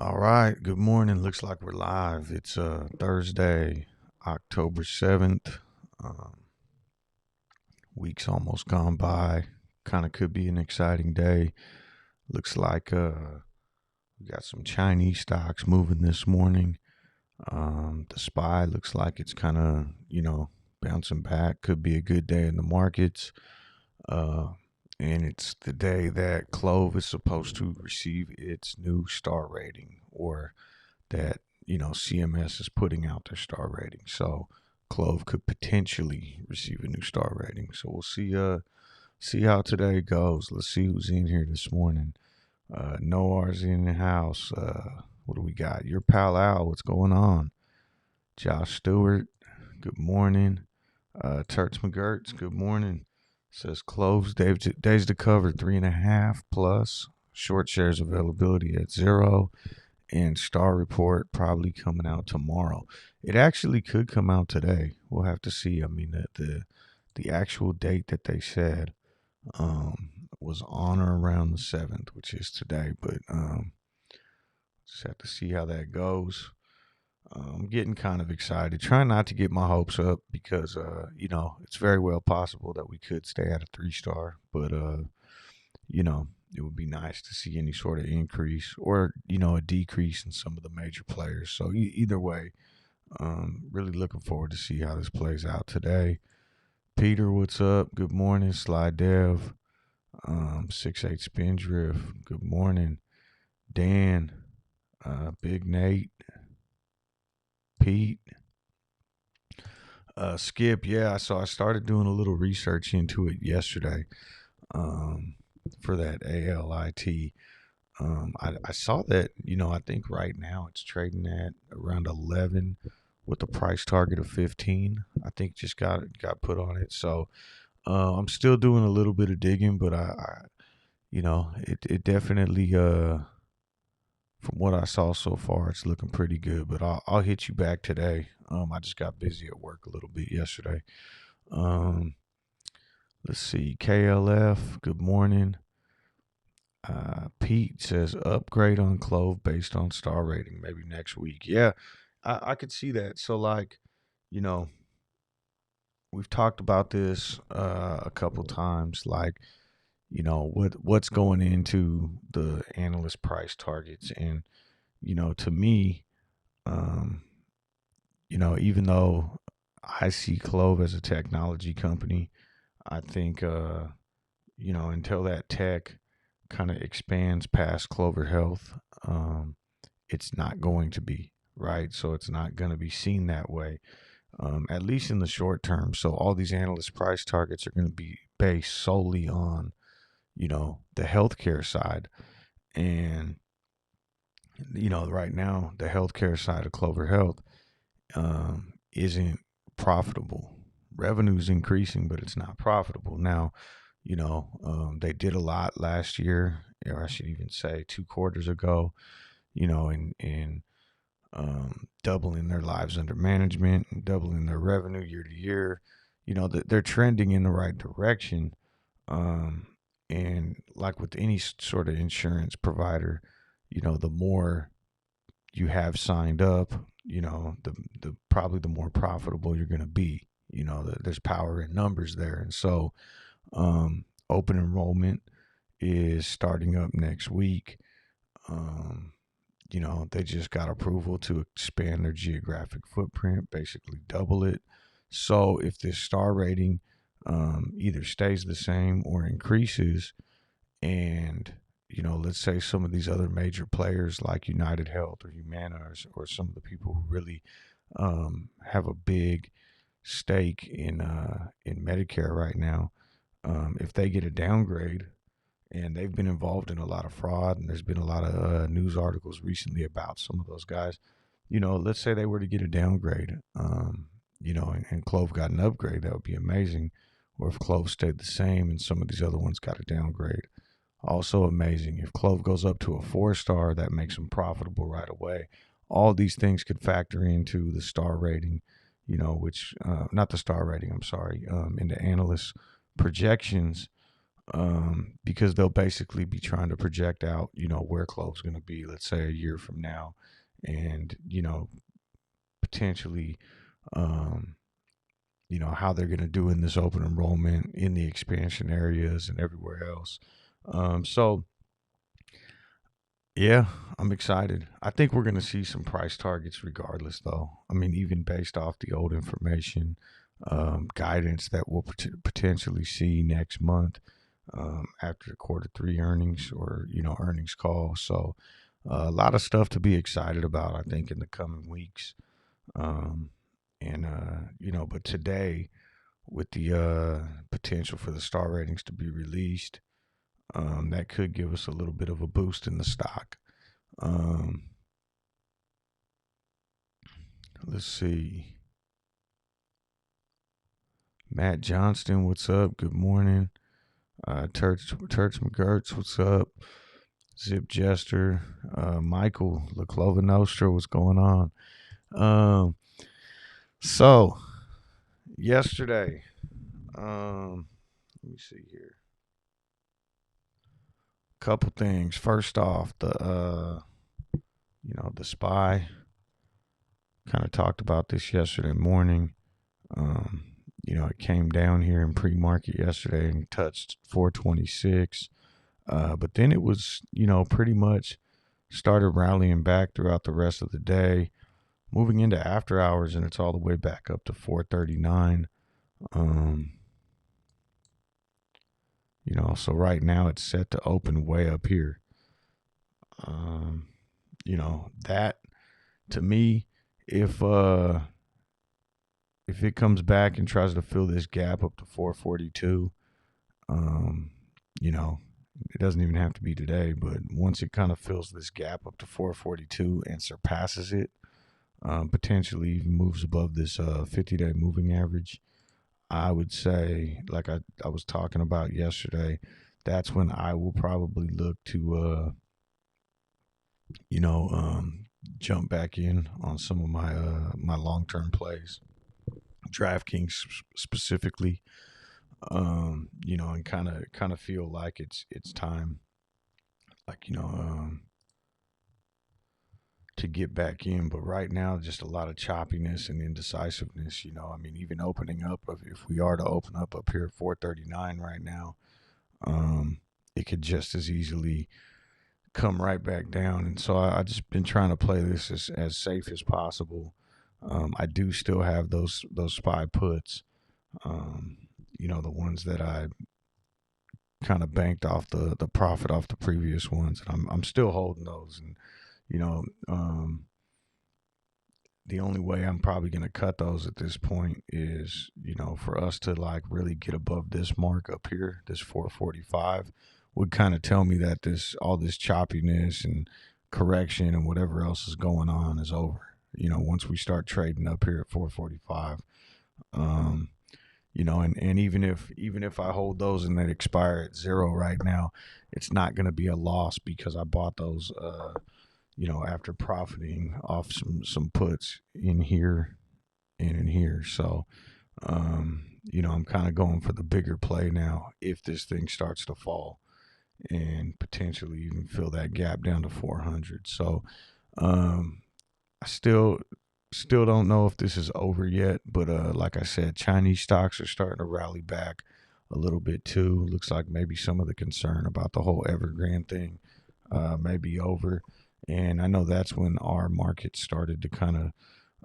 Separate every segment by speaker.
Speaker 1: All right. Good morning. Looks like we're live. It's Thursday, October 7th. Um, Week's almost gone by. Kind of could be an exciting day. Looks like we got some Chinese stocks moving this morning. The SPY looks like it's kind of, bouncing back. Could be a good day in the markets. Uh, and it's the day that CLOV is supposed to receive its new star rating, or that CMS is putting out their star rating. So CLOV could potentially receive a new star rating. So we'll see how today goes. Let's see who's in here this morning. Noah's in the house. What do we got? Your pal Al, what's going on? Josh Stewart, good morning. Turts McGurts, good morning. Says close. Days to cover 3.5 plus. Short shares availability at 0. And Star Report probably coming out tomorrow. It actually could come out today. We'll have to see. I mean, the actual date that they said was on or around the 7th, which is today. But just have to see how that goes. I'm getting kind of excited. Trying not to get my hopes up because, it's very well possible that we could stay at a 3-star. But, it would be nice to see any sort of increase or, a decrease in some of the major players. So either way, really looking forward to see how this plays out today. Peter, what's up? Good morning. Sly Dev, 6'8 Spindrift. Good morning. Dan, Big Nate, Pete, Skip. Yeah, so I started doing a little research into it yesterday for that ALIT. I saw that, I think right now it's trading at around 11 with a price target of 15. I think just got put on it. So I'm still doing a little bit of digging, but it definitely, from what I saw so far, it's looking pretty good. But I'll hit you back today. I just got busy at work a little bit yesterday. Let's see. KLF, good morning. Pete says upgrade on CLOV based on star rating, maybe next week. Yeah, I could see that. So, like, you know, we've talked about this a couple times. Like, what's going into the analyst price targets, and to me, um, even though I see CLOV as a technology company, I think until that tech kind of expands past Clover Health, it's not going to be right. So it's not going to be seen that way, at least in the short term. So all these analyst price targets are going to be based solely on, the healthcare side. And, right now, the healthcare side of Clover Health isn't profitable. Revenue's increasing, but it's not profitable. Now, they did a lot last year, or I should even say 2 quarters ago, in doubling their lives under management and doubling their revenue year to year. They're trending in the right direction. And like with any sort of insurance provider, the more you have signed up, the probably the more profitable you're going to be. There's power in numbers there. And so open enrollment is starting up next week. They just got approval to expand their geographic footprint, basically double it. So if this star rating either stays the same or increases, and let's say some of these other major players like United Health or Humana, or some of the people who really have a big stake in Medicare right now, if they get a downgrade, and they've been involved in a lot of fraud, and there's been a lot of news articles recently about some of those guys. Let's say they were to get a downgrade, and CLOV got an upgrade, that would be amazing. Or if CLOV stayed the same and some of these other ones got a downgrade, also amazing. If CLOV goes up to a 4-star, that makes them profitable right away. All these things could factor into the star rating, which not the star rating, I'm sorry, into analyst projections. because they'll basically be trying to project out, where CLOV's going to be, let's say a year from now, and, potentially, um, how they're going to do in this open enrollment, in the expansion areas and everywhere else. So yeah, I'm excited. I think we're going to see some price targets regardless, though. I mean, even based off the old information, guidance that we'll potentially see next month, after the Q3 earnings, or, earnings call. So a lot of stuff to be excited about, I think, in the coming weeks. Um, but today, with the potential for the star ratings to be released, that could give us a little bit of a boost in the stock. Um, let's see. Matt Johnston, what's up? Good morning. Turch McGurts, what's up? Zip Jester, Michael LaClova Nostra, what's going on? So yesterday, let me see here. Couple things. First off, the SPY. Kind of talked about this yesterday morning. It came down here in pre-market yesterday and touched 426. But then it was, pretty much started rallying back throughout the rest of the day, moving into after hours, and it's all the way back up to 439. So right now it's set to open way up here. That, to me, if it comes back and tries to fill this gap up to 442, it doesn't even have to be today, but once it kind of fills this gap up to 442 and surpasses it, potentially even moves above this 50-day moving average, I would say, like I was talking about yesterday, that's when I will probably look to jump back in on some of my my long-term plays, DraftKings specifically, and kind of feel like it's time, like, to get back in. But right now, just a lot of choppiness and indecisiveness. I mean, even opening up, if we are to open up here at 439 right now, it could just as easily come right back down. And so I just been trying to play this as safe as possible. I do still have those SPY puts, the ones that I kind of banked off the profit off the previous ones, and I'm still holding those. And the only way I'm probably going to cut those at this point is, for us to like really get above this mark up here, this 445, would kind of tell me that all this choppiness and correction and whatever else is going on is over. Once we start trading up here at 445, and even if I hold those and they expire at zero right now, it's not going to be a loss because I bought those, after profiting off some puts in here and in here. So, I'm kind of going for the bigger play now if this thing starts to fall and potentially even fill that gap down to 400. So, I still don't know if this is over yet, but like I said, Chinese stocks are starting to rally back a little bit too. Looks like maybe some of the concern about the whole Evergrande thing may be over. And I know that's when our market started to kind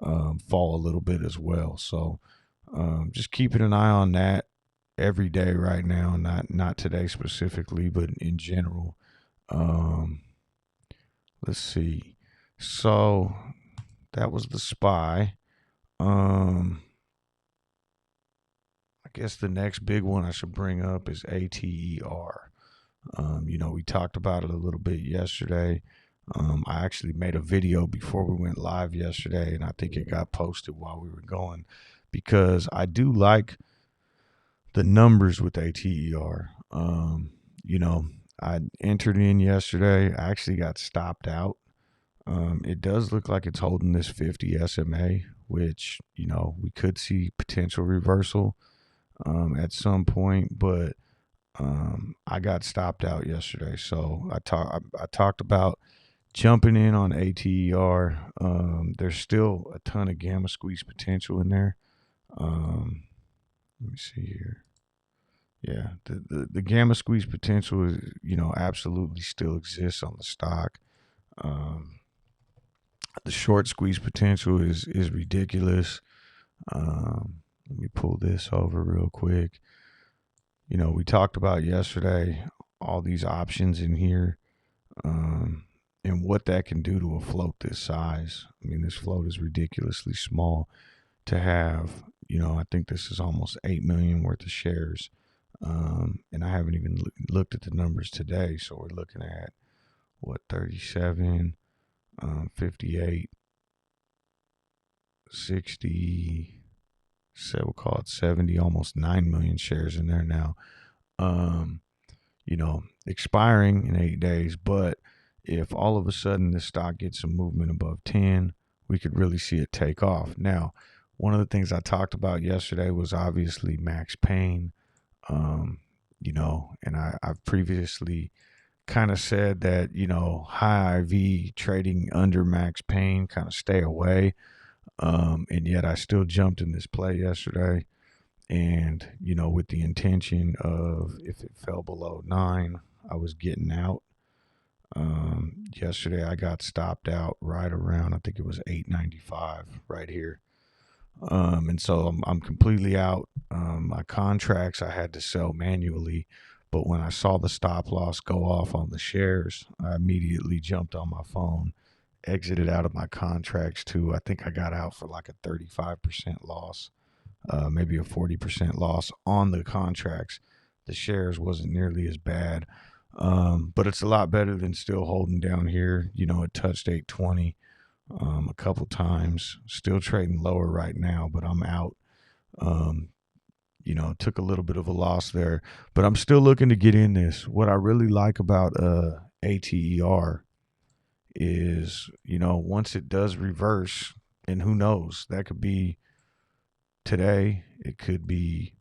Speaker 1: of fall a little bit as well. So just keeping an eye on that every day right now, not today specifically, but in general. Let's see. So that was the SPY. I guess the next big one I should bring up is ATER. We talked about it a little bit yesterday. I actually made a video before we went live yesterday, and I think it got posted while we were going, because I do like the numbers with ATER. I entered in yesterday. I actually got stopped out. It does look like it's holding this 50 SMA, which, we could see potential reversal at some point. But I got stopped out yesterday. So I talked about jumping in on ATER. There's still a ton of gamma squeeze potential in there. Let me see here. Yeah, the gamma squeeze potential is, absolutely still exists on the stock. Um, the short squeeze potential is ridiculous. Let me pull this over real quick. We talked about yesterday all these options in here, and what that can do to a float this size. I mean, this float is ridiculously small to have. I think this is almost 8 million worth of shares. And I haven't even looked at the numbers today. So we're looking at what, 37, 58, 60, so we'll call it 70, almost 9 million shares in there now. Expiring in 8 days. But if all of a sudden this stock gets some movement above 10, we could really see it take off. Now, one of the things I talked about yesterday was obviously max pain. And I've previously kind of said that, high IV trading under max pain, kind of stay away. And yet I still jumped in this play yesterday. And, with the intention of, if it fell below 9, I was getting out. Yesterday I got stopped out right around, I think it was 8.95 right here. And so I'm completely out. My contracts I had to sell manually, but when I saw the stop loss go off on the shares, I immediately jumped on my phone, exited out of my contracts too. I think I got out for like a 35% loss, maybe a 40% loss on the contracts. The shares wasn't nearly as bad, but it's a lot better than still holding down here. It touched 820. A couple times, still trading lower right now, but I'm out. Took a little bit of a loss there, but I'm still looking to get in this. What I really like about ATER is, once it does reverse, and who knows, that could be today, it could be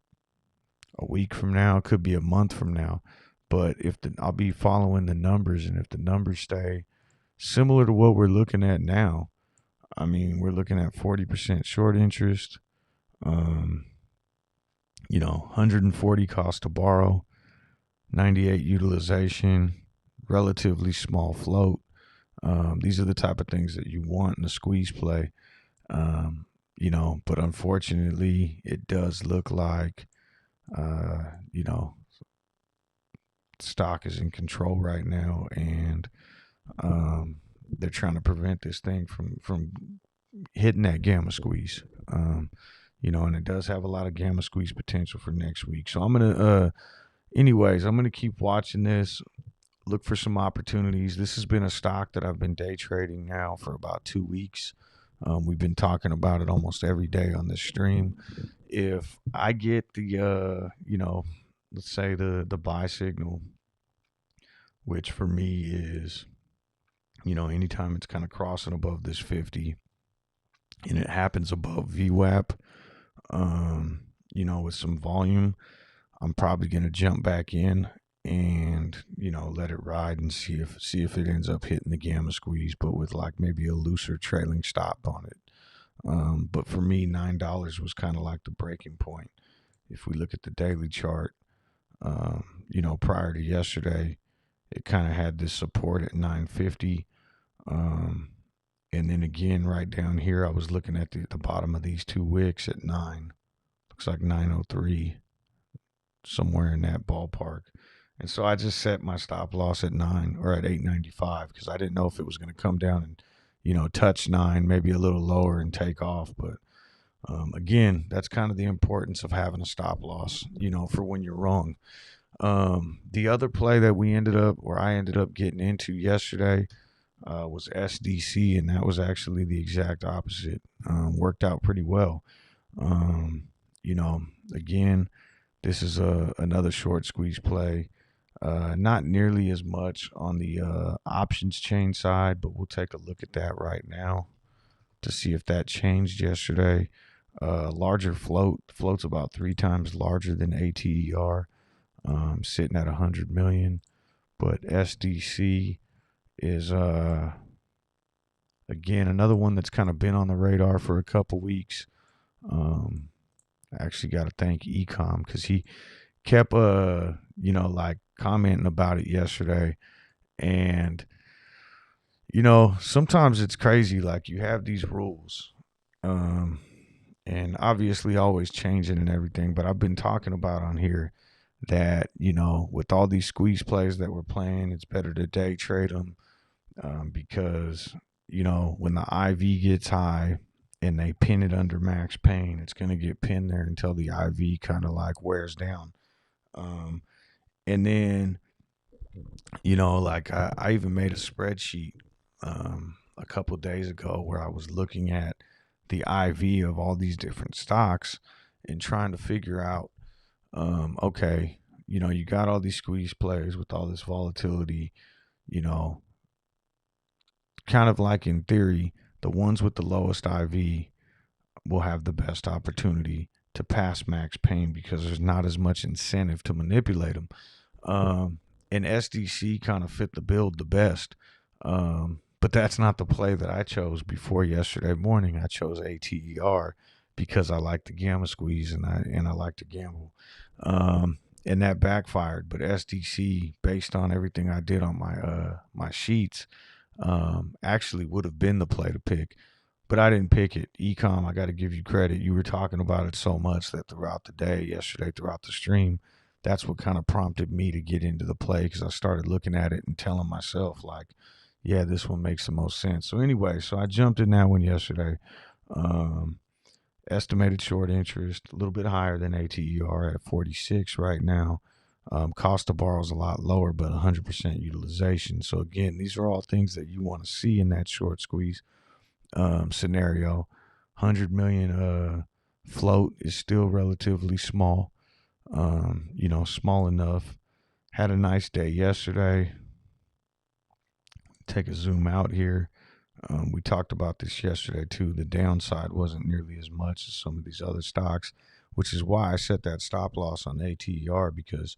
Speaker 1: a week from now, it could be a month from now. But I'll be following the numbers, and if the numbers stay similar to what we're looking at now, I mean, we're looking at 40% short interest, 140 cost to borrow, 98 utilization, relatively small float. These are the type of things that you want in a squeeze play. But unfortunately, it does look like, stock is in control right now, and they're trying to prevent this thing from hitting that gamma squeeze. And it does have a lot of gamma squeeze potential for next week. So I'm gonna keep watching this, look for some opportunities. This has been a stock that I've been day trading now for about 2 weeks. We've been talking about it almost every day on this stream. If I get the let's say the buy signal, which for me is, anytime it's kind of crossing above this 50 and it happens above VWAP, with some volume, I'm probably going to jump back in and, let it ride and see if it ends up hitting the gamma squeeze, but with like maybe a looser trailing stop on it. But for me, $9 was kind of like the breaking point. If we look at the daily chart, prior to yesterday, it kind of had this support at 950. And then again, right down here, I was looking at the bottom of these two wicks at 9. Looks like 903, somewhere in that ballpark. And so I just set my stop loss at 9 or at 895 because I didn't know if it was going to come down and, touch 9, maybe a little lower and take off. But again, that's kind of the importance of having a stop loss, for when you're wrong. The other play that I ended up getting into yesterday was SDC, and that was actually the exact opposite. Worked out pretty well. Again, this is another short squeeze play. Not nearly as much on the options chain side, but we'll take a look at that right now to see if that changed yesterday. Larger float's about 3 times larger than ATER. sitting at 100 million. But SDC is again another one that's kind of been on the radar for a couple weeks. I actually got to thank Ecom because he kept like commenting about it yesterday. And sometimes it's crazy, like you have these rules, and obviously always changing and everything, but I've been talking about on here that with all these squeeze plays that we're playing, it's better to day trade them, because when the IV gets high and they pin it under max pain, it's going to get pinned there until the IV kind of like wears down. And then like I even made a spreadsheet a couple days ago where I was looking at the IV of all these different stocks and trying to figure out, okay, you got all these squeeze plays with all this volatility, kind of like in theory, the ones with the lowest IV will have the best opportunity to pass max pain because there's not as much incentive to manipulate them. And SDC kind of fit the build the best. But that's not the play that I chose before yesterday morning. I chose ATER because I like the gamma squeeze and I like to gamble. And that backfired. But SDC, based on everything I did on my sheets, actually would have been the play to pick. But I didn't pick it. Ecom, I got to give you credit. You were talking about it so much that throughout the day, yesterday, throughout the stream, that's what kind of prompted me to get into the play, because I started looking at it and telling myself, like, yeah, this one makes the most sense. So anyway, so I jumped in that one yesterday. Estimated short interest, a little bit higher than ATER at 46 right now. Cost to borrow is a lot lower, but 100% utilization. So again, these are all things that you want to see in that short squeeze scenario. 100 million float is still relatively small. Small enough. Had a nice day yesterday. Take a zoom out here. We talked about this yesterday too. The downside wasn't nearly as much as some of these other stocks, which is why I set that stop loss on ATER, because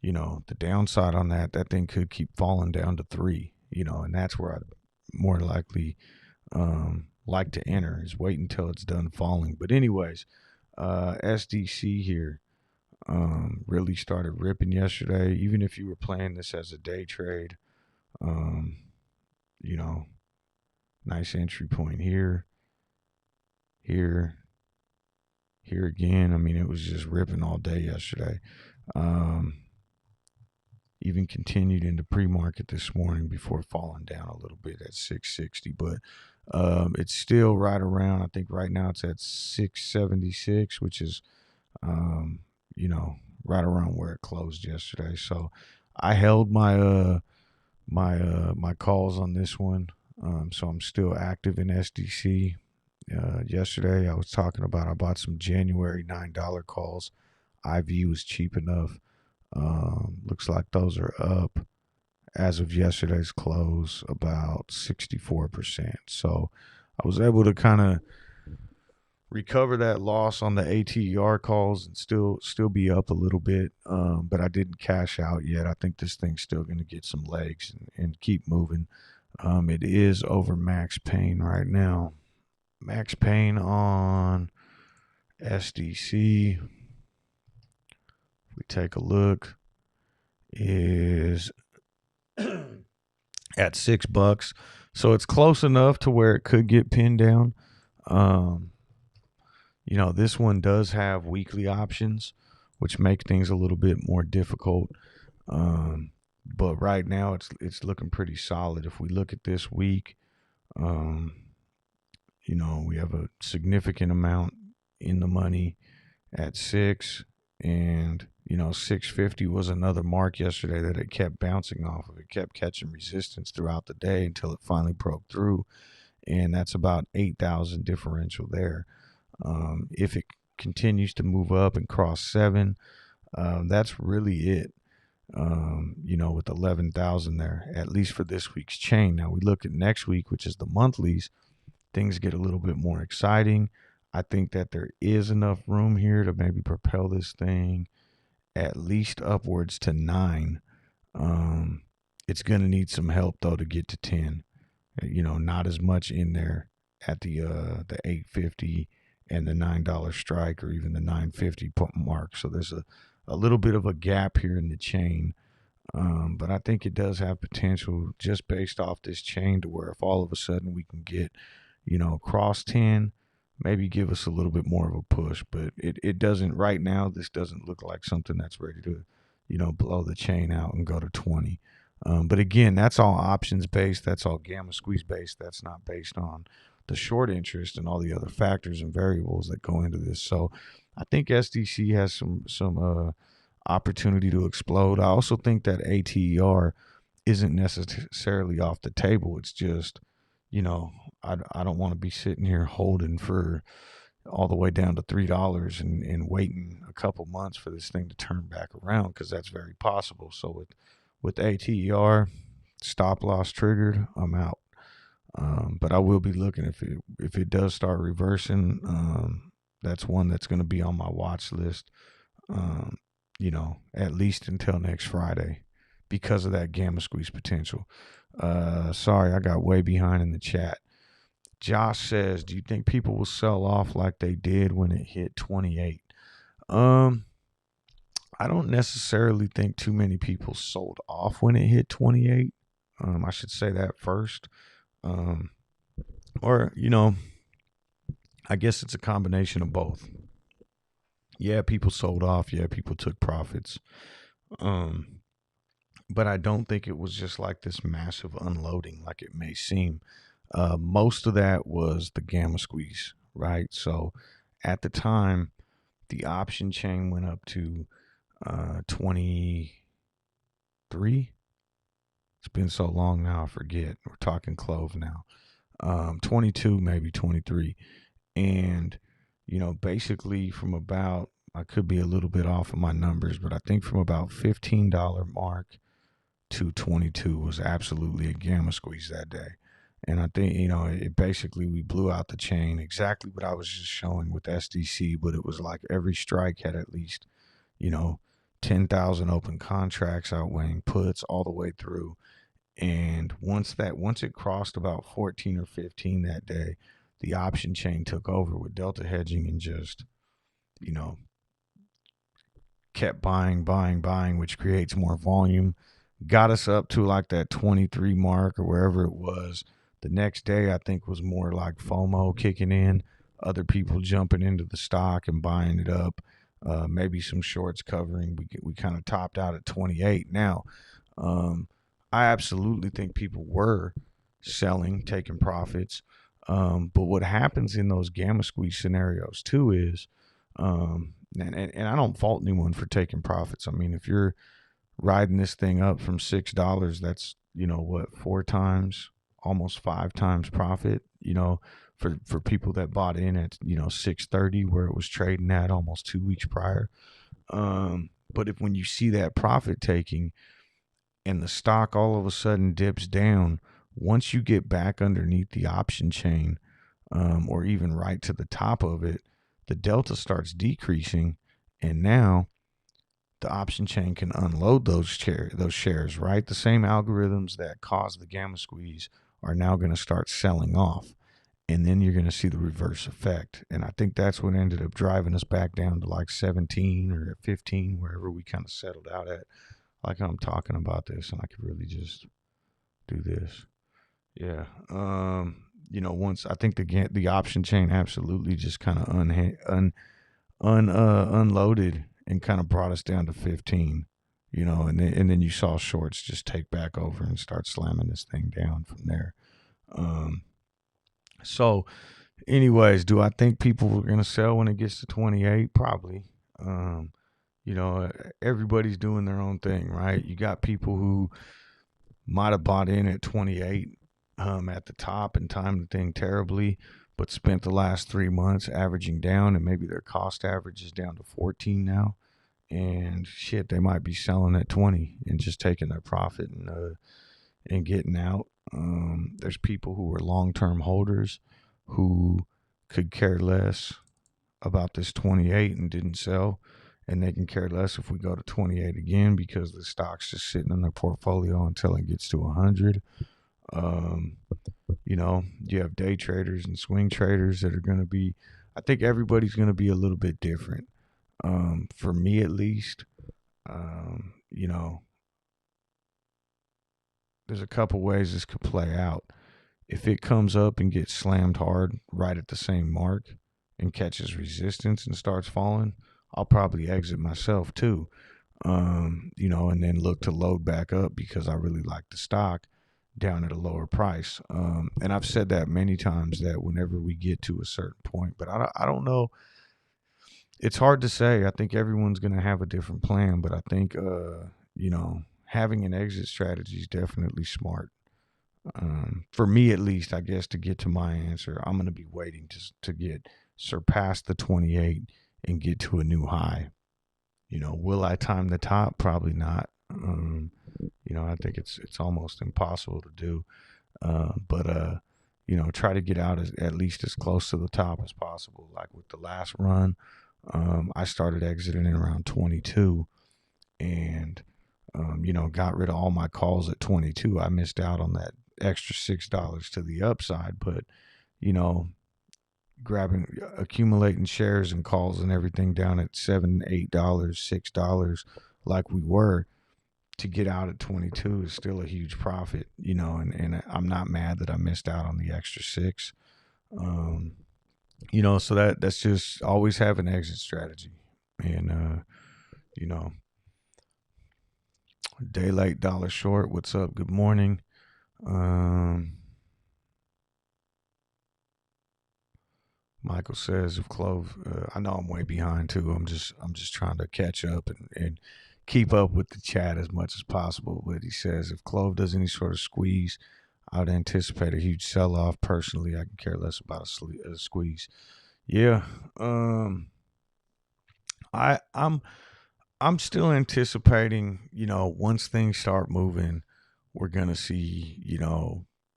Speaker 1: the downside on that thing could keep falling down to 3, and that's where I'd more likely like to enter, is wait until it's done falling. But anyways, SDC here really started ripping yesterday. Even if you were playing this as a day trade, nice entry point here again. I mean, it was just ripping all day yesterday. Even continued into pre-market this morning before falling down a little bit at 660, but it's still right around, I think right now it's at 676, which is right around where it closed yesterday. So I held my my calls on this one. So I'm still active in SDC. Yesterday I was talking about, I bought some January $9 calls. IV was cheap enough. Looks like those are up as of yesterday's close about 64%. So I was able to kind of recover that loss on the ATER calls and still be up a little bit. But I didn't cash out yet. I think this thing's still going to get some legs and keep moving. It is over max pain right now. Max pain on SDC, if we take a look, is at $6. So it's close enough to where it could get pinned down. This one does have weekly options, which make things a little bit more difficult. But right now it's looking pretty solid. If we look at this week, we have a significant amount in the money at 6, and 650 was another mark yesterday that it kept bouncing off of. It kept catching resistance throughout the day until it finally broke through, and that's about 8,000 differential there. If it continues to move up and cross 7, that's really it. With 11,000 there, at least for this week's chain. Now we look at next week, which is the monthlies. Things get a little bit more exciting. I think that there is enough room here to maybe propel this thing at least upwards to 9. It's going to need some help though to get to 10. Not as much in there at the 850 and the $9 strike, or even the 950 mark. So there's a little bit of a gap here in the chain. But I think it does have potential just based off this chain to where if all of a sudden we can get, across 10, maybe give us a little bit more of a push. But it doesn't right now. This doesn't look like something that's ready to, blow the chain out and go to 20. But again, that's all options based. That's all gamma squeeze based. That's not based on the short interest and all the other factors and variables that go into this. So I think SDC has some opportunity to explode. I also think that ATER isn't necessarily off the table. It's just, I don't want to be sitting here holding for all the way down to $3 and waiting a couple months for this thing to turn back around, because that's very possible. So with ATER, stop loss triggered, I'm out. But I will be looking if it does start reversing. That's one that's going to be on my watch list. At least until next Friday, because of that gamma squeeze potential. Sorry, I got way behind in the chat. Josh says, do you think people will sell off like they did when it hit 28? I don't necessarily think too many people sold off when it hit 28. I should say that first. Or, I guess it's a combination of both. Yeah, people sold off. Yeah, people took profits. But I don't think it was just like this massive unloading like it may seem. Most of that was the gamma squeeze, right? So at the time, the option chain went up to 23. It's been so long now, I forget. We're talking CLOV now. 22, maybe 23. And, basically from about, I could be a little bit off of my numbers, but I think from about $15 mark to 22 was absolutely a gamma squeeze that day. And I think, it basically, we blew out the chain, exactly what I was just showing with SDC, but it was like every strike had at least, 10,000 open contracts outweighing puts all the way through. And once it crossed about 14 or 15 that day, the option chain took over with delta hedging and just, kept buying, which creates more volume. Got us up to like that 23 mark or wherever it was. The next day, I think, was more like FOMO kicking in, other people jumping into the stock and buying it up, maybe some shorts covering. We kind of topped out at 28. Now, I absolutely think people were selling, taking profits. But what happens in those gamma squeeze scenarios too is, and I don't fault anyone for taking profits. I mean, if you're riding this thing up from $6, that's, 4 times, almost 5 times profit, for people that bought in at, 630 where it was trading at almost 2 weeks prior. But when you see that profit taking and the stock all of a sudden dips down, once you get back underneath the option chain, or even right to the top of it, the delta starts decreasing, and now the option chain can unload those shares, right? The same algorithms that caused the gamma squeeze are now going to start selling off, and then you're going to see the reverse effect. And I think that's what ended up driving us back down to like 17 or 15, wherever we kind of settled out at. Like, I'm talking about this, and I could really just do this. Yeah. Once I think the option chain absolutely just kind of unloaded and kind of brought us down to 15, and then you saw shorts just take back over and start slamming this thing down from there. So anyways, do I think people were going to sell when it gets to 28? Probably. Everybody's doing their own thing, right? You got people who might have bought in at 28 at the top and timed the thing terribly, but spent the last 3 months averaging down, and maybe their cost average is down to 14 now. And shit, they might be selling at 20 and just taking their profit and getting out. There's people who were long-term holders who could care less about this 28 and didn't sell. and they can care less if we go to 28 again because the stock's just sitting in their portfolio until it gets to 100. You have day traders and swing traders that are going to be, I think everybody's going to be a little bit different. For me, at least, there's a couple ways this could play out. If it comes up and gets slammed hard right at the same mark and catches resistance and starts falling, I'll probably exit myself too. And then look to load back up because I really like the stock down at a lower price. And I've said that many times that whenever we get to a certain point, but I don't know. It's hard to say. I think everyone's going to have a different plan, but I think, having an exit strategy is definitely smart. For me, at least, I guess to get to my answer, I'm going to be waiting to get surpass the 28 and get to a new high. Will I time the top? Probably not. I think it's almost impossible to do. But try to get out at least as close to the top as possible. Like with the last run, I started exiting in around 22 and, got rid of all my calls at 22. I missed out on that extra $6 to the upside, but, accumulating shares and calls and everything down at $7, $8, $6 like we were to get out at 22 is still a huge profit, and I'm not mad that I missed out on the extra six. So that's just always have an exit strategy. And, day late, dollar short. What's up? Good morning. Michael says if CLOV, I know I'm way behind too. I'm just trying to catch up and keep up with the chat as much as possible. But he says if CLOV does any sort of squeeze, I would anticipate a huge sell-off. Personally, I can care less about a squeeze. Yeah. I'm still anticipating, once things start moving, we're going to see,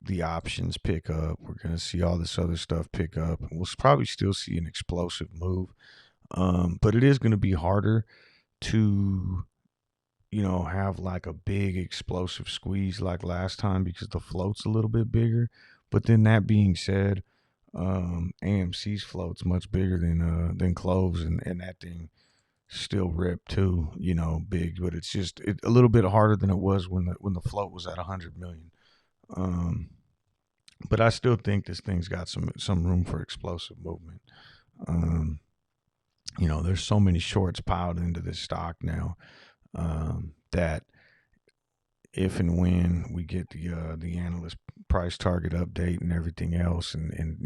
Speaker 1: the options pick up. We're going to see all this other stuff pick up. And we'll probably still see an explosive move. But it is going to be harder to, have like a big explosive squeeze like last time because the float's a little bit bigger. But then that being said, AMC's float's much bigger than CLOV's, and that thing still ripped too, big, but it's just a little bit harder than it was when the float was at 100 million. But I still think this thing's got some room for explosive movement. There's so many shorts piled into this stock now that if and when we get the analyst price target update and everything else, and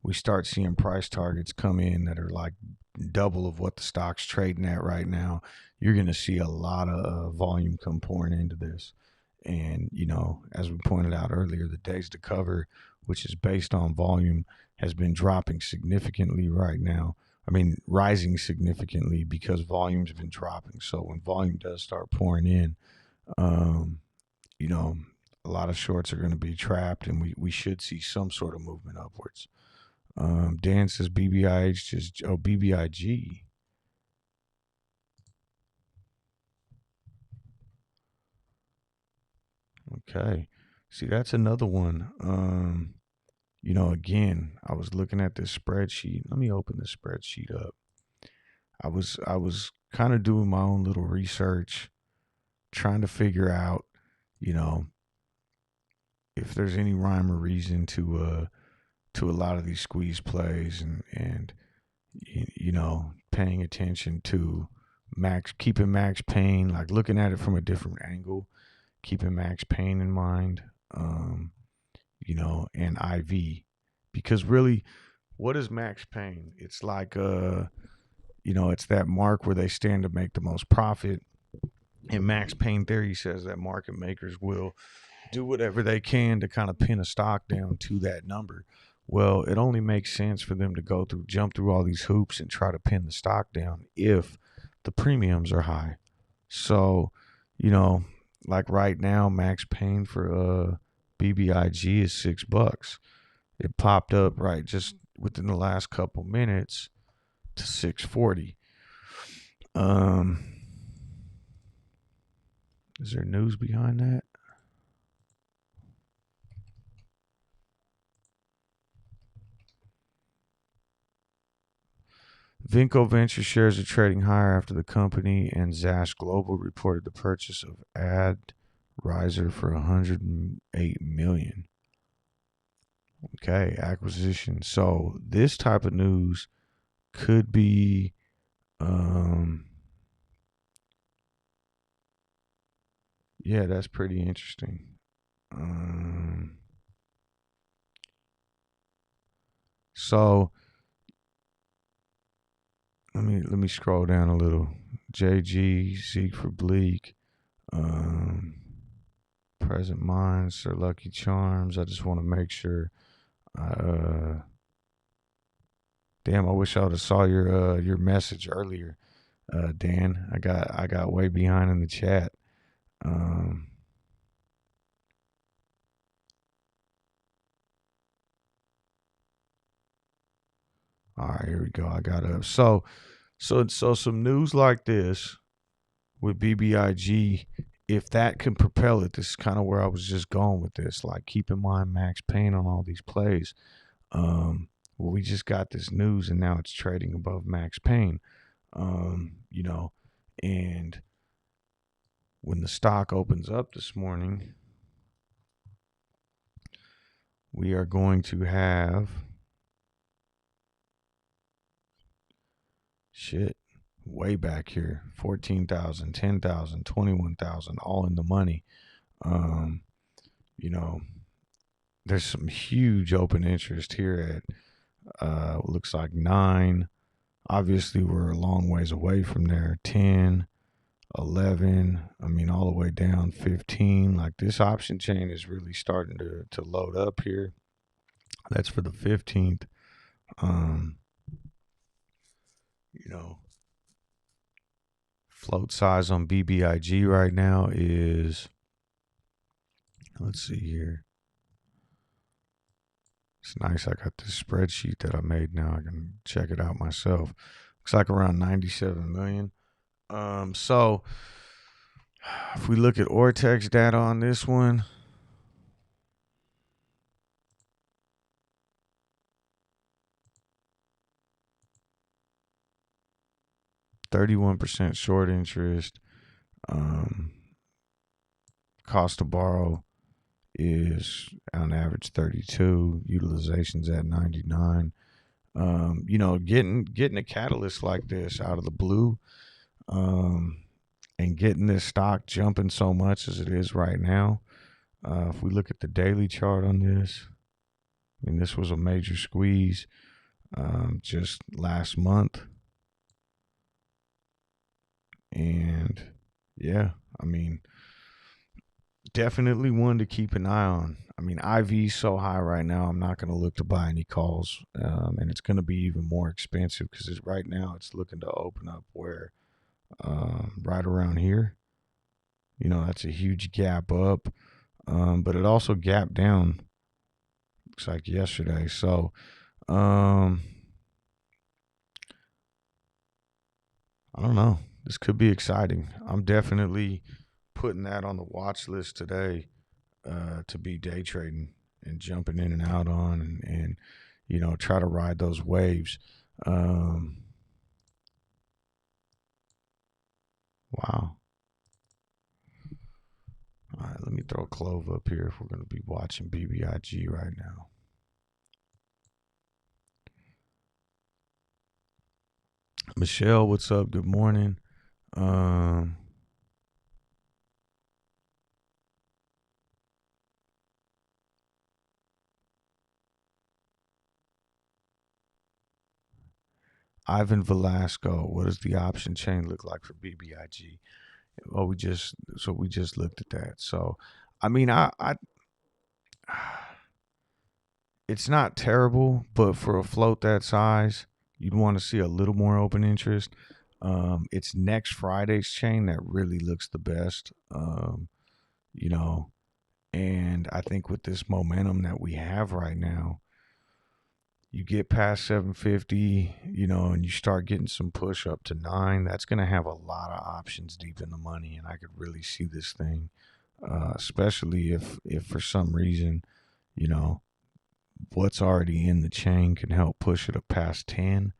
Speaker 1: we start seeing price targets come in that are like double of what the stock's trading at right now, you're going to see a lot of volume come pouring into this. And, as we pointed out earlier, the days to cover, which is based on volume, has been dropping significantly right now. I mean, rising significantly because volume's been dropping. So when volume does start pouring in, a lot of shorts are going to be trapped, and we should see some sort of movement upwards. Dan says BBIG. Okay. See, that's another one. Again, I was looking at this spreadsheet. Let me open the spreadsheet up. I was kind of doing my own little research, trying to figure out, if there's any rhyme or reason to a lot of these squeeze plays, and paying attention to keeping max pain, like looking at it from a different angle, keeping max pain in mind, and IV, because really, what is max pain? It's like it's that mark where they stand to make the most profit. And max pain theory says that market makers will do whatever they can to kind of pin a stock down to that number. Well, it only makes sense for them to jump through all these hoops and try to pin the stock down if the premiums are high. So, like right now, max pain for BBIG is $6. It popped up right just within the last couple minutes to 640. Um, is there news behind that? Vinco Venture shares are trading higher after the company and Zash Global reported the purchase of AdRiser for $108 million. Okay, acquisition. So this type of news could be yeah, that's pretty interesting. So let me scroll down a little. JG, Seek for Bleak, Present Mind, Sir Lucky Charms. I just want to make sure. Damn, I wish I would have saw your message earlier, Dan. I got way behind in the chat. All right, here we go. I got up. So some news like this with BBIG, if that can propel it, this is kind of where I was just going with this. Like, keep in mind Max Payne on all these plays. Well, we just got this news, and now it's trading above Max Payne. You know, and when the stock opens up this morning, we are going to have way back here, 14,000, 10,000, 21,000, all in the money. You know, there's some huge open interest here at looks like 9. Obviously, we're a long ways away from there. 10, 11, I mean, all the way down 15. Like, this option chain is really starting to load up here. That's for the 15th. You know, float size on BBIG right now is, let's see here. It's nice. I got this spreadsheet that I made now. I can check it out myself. Looks like around 97 million. So if we look at Ortex data on this one, %31 short interest. Cost to borrow is on average 32. Utilization's at 99. You know, getting a catalyst like this out of the blue, and getting this stock jumping so much as it is right now. If we look at the daily chart on this, I mean, this was a major squeeze just last month. And yeah, I mean, definitely one to keep an eye on. I mean, IV's so high right now, I'm not going to look to buy any calls. And it's going to be even more expensive because right now it's looking to open up where right around here. You know, that's a huge gap up. But it also gapped down, looks like yesterday. So, I don't know. This could be exciting. I'm definitely putting that on the watch list today to be day trading and jumping in and out on and you know, try to ride those waves. Wow. All right, let me throw CLOV up here if we're going to be watching BBIG right now. Michelle, what's up? Good morning. Ivan Velasco, what does the option chain look like for BBIG? Well, we just looked at that. So, I mean, I it's not terrible, but for a float that size, you'd want to see a little more open interest. It's next Friday's chain that really looks the best. You know, and I think with this momentum that we have right now, you get past 750, and you start getting some push up to 9, that's going to have a lot of options deep in the money. And I could really see this thing, especially if for some reason, you know, what's already in the chain can help push it up past 10.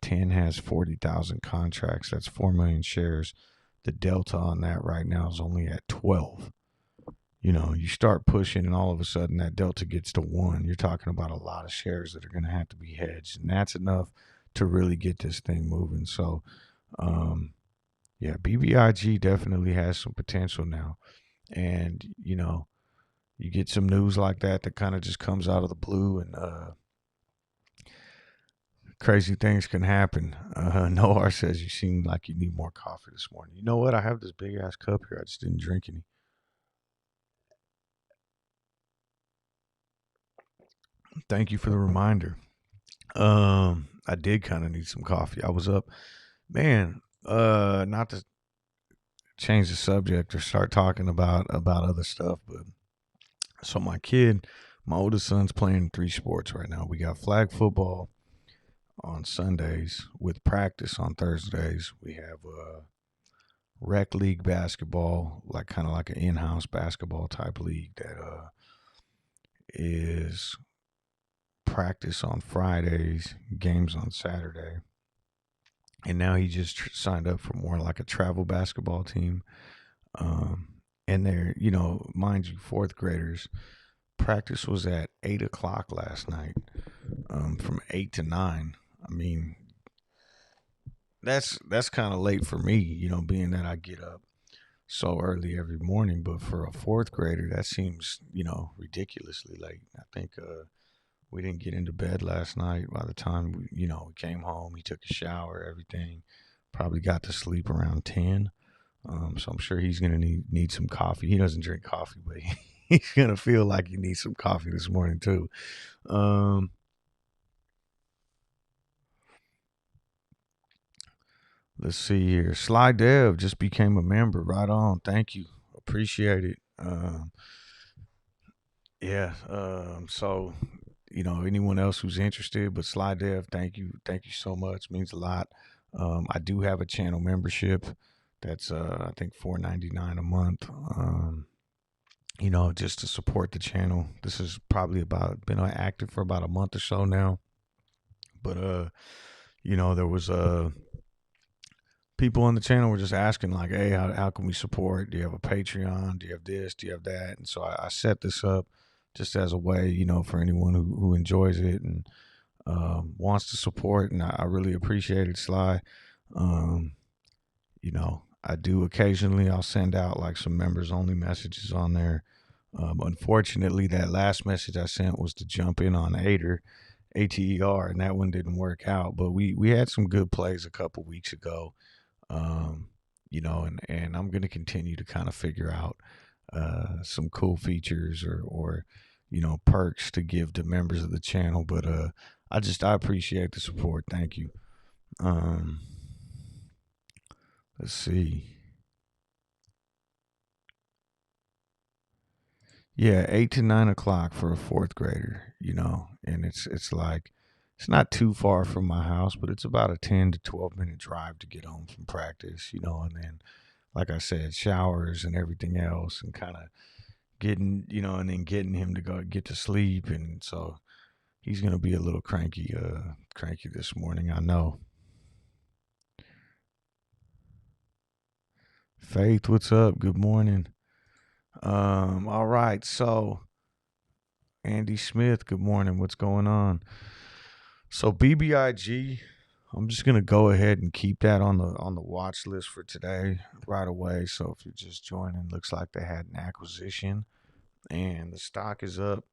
Speaker 1: 10 has 40,000 contracts. That's 4 million shares. The delta on that right now is only at 12. You start pushing and all of a sudden that delta gets to 1. You're talking about a lot of shares that are going to have to be hedged. And that's enough to really get this thing moving. So, yeah, BBIG definitely has some potential now. And, you get some news like that kind of just comes out of the blue, and crazy things can happen. Noar says you seem like you need more coffee this morning. You know what? I have this big ass cup here. I just didn't drink any. Thank you for the reminder. I did kind of need some coffee. I was up, man. Not to change the subject or start talking about other stuff, but so my oldest son's playing 3 sports right now. We got flag football on Sundays with practice on Thursdays. We have rec league basketball, like kind of like an in-house basketball type league that is practice on Fridays, games on Saturday. And now he just signed up for more like a travel basketball team. And they're, mind you, 4th graders. Practice was at 8 o'clock last night, from 8 to 9. I mean, that's kind of late for me, being that I get up so early every morning. But for a 4th grader, that seems, ridiculously late. I think we didn't get into bed last night. By the time we came home, he took a shower, everything. Probably got to sleep around 10. So I'm sure he's gonna need some coffee. He doesn't drink coffee, but he's gonna feel like he needs some coffee this morning too. Let's see here. Sly Dev just became a member. Right on. Thank you. Appreciate it. Yeah. So, anyone else who's interested, but Sly Dev, thank you. Thank you so much. Means a lot. I do have a channel membership. That's I think $4.99 a month. Just to support the channel. This is probably been active for about a month or so now. But there was people on the channel were just asking like, hey, how can we support? Do you have a Patreon? Do you have this? Do you have that? And so I set this up just as a way, for anyone who enjoys it and wants to support. And I really appreciate it, Sly. I do occasionally, I'll send out like some members only messages on there. Unfortunately, that last message I sent was to jump in on ATER, ATER, and that one didn't work out. But we had some good plays a couple weeks ago. And I'm going to continue to kind of figure out some cool features or perks to give to members of the channel. But I appreciate the support. Thank you. Let's see. Yeah, 8 to 9 o'clock for a 4th grader, and it's like, it's not too far from my house, but it's about a 10 to 12 minute drive to get home from practice, and then, like I said, showers and everything else, and kind of getting, and then getting him to go get to sleep. And so he's going to be a little cranky this morning, I know. Faith, what's up? Good morning. All right, so Andy Smith, good morning. What's going on? So BBIG, I'm just gonna go ahead and keep that on the watch list for today right away. So if you're just joining, looks like they had an acquisition, and the stock is up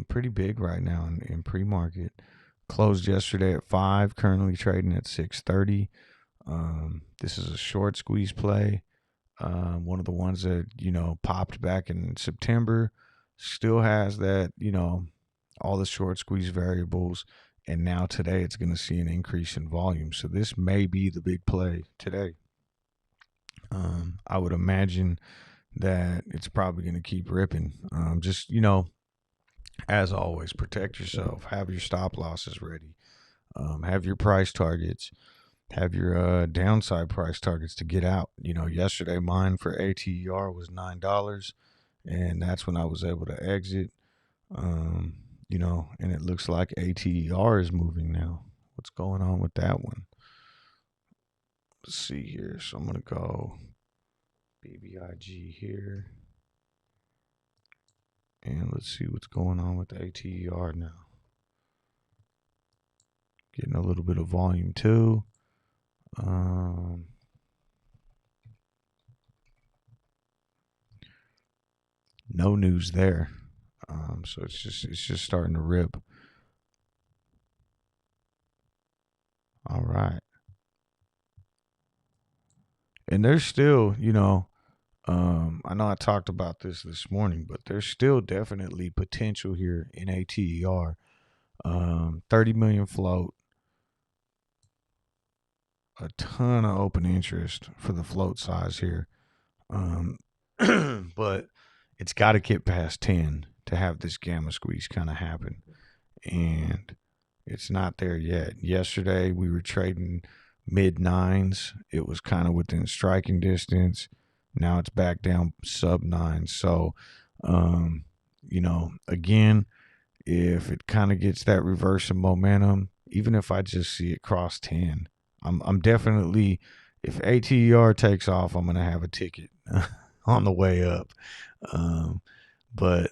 Speaker 1: pretty big right now in pre-market. Closed yesterday at 5, currently trading at 6.30. This is a short squeeze play. One of the ones that, popped back in September, still has that, all the short squeeze variables. And now today it's going to see an increase in volume. So this may be the big play today. I would imagine that it's probably going to keep ripping. Just, As always, protect yourself. Have your stop losses ready. Have your price targets. Have your downside price targets to get out. Yesterday mine for ATER was $9, and that's when I was able to exit. Um, and it looks like ATER is moving now. What's going on with that one? Let's see here. So I'm gonna go BBIG here, and let's see what's going on with ATER now. Getting a little bit of volume too. No news there. So it's just starting to rip. All right. And there's still, I know I talked about this morning, but there's still definitely potential here in ATER. 30 million float, a ton of open interest for the float size here. But it's got to get past 10 to have this gamma squeeze kind of happen. And it's not there yet. Yesterday, we were trading mid nines. It was kind of within striking distance. Now it's back down sub nines. So, again, if it kind of gets that reverse of momentum, even if I just see it cross 10, I'm definitely, if ATER takes off, I'm going to have a ticket on the way up. But,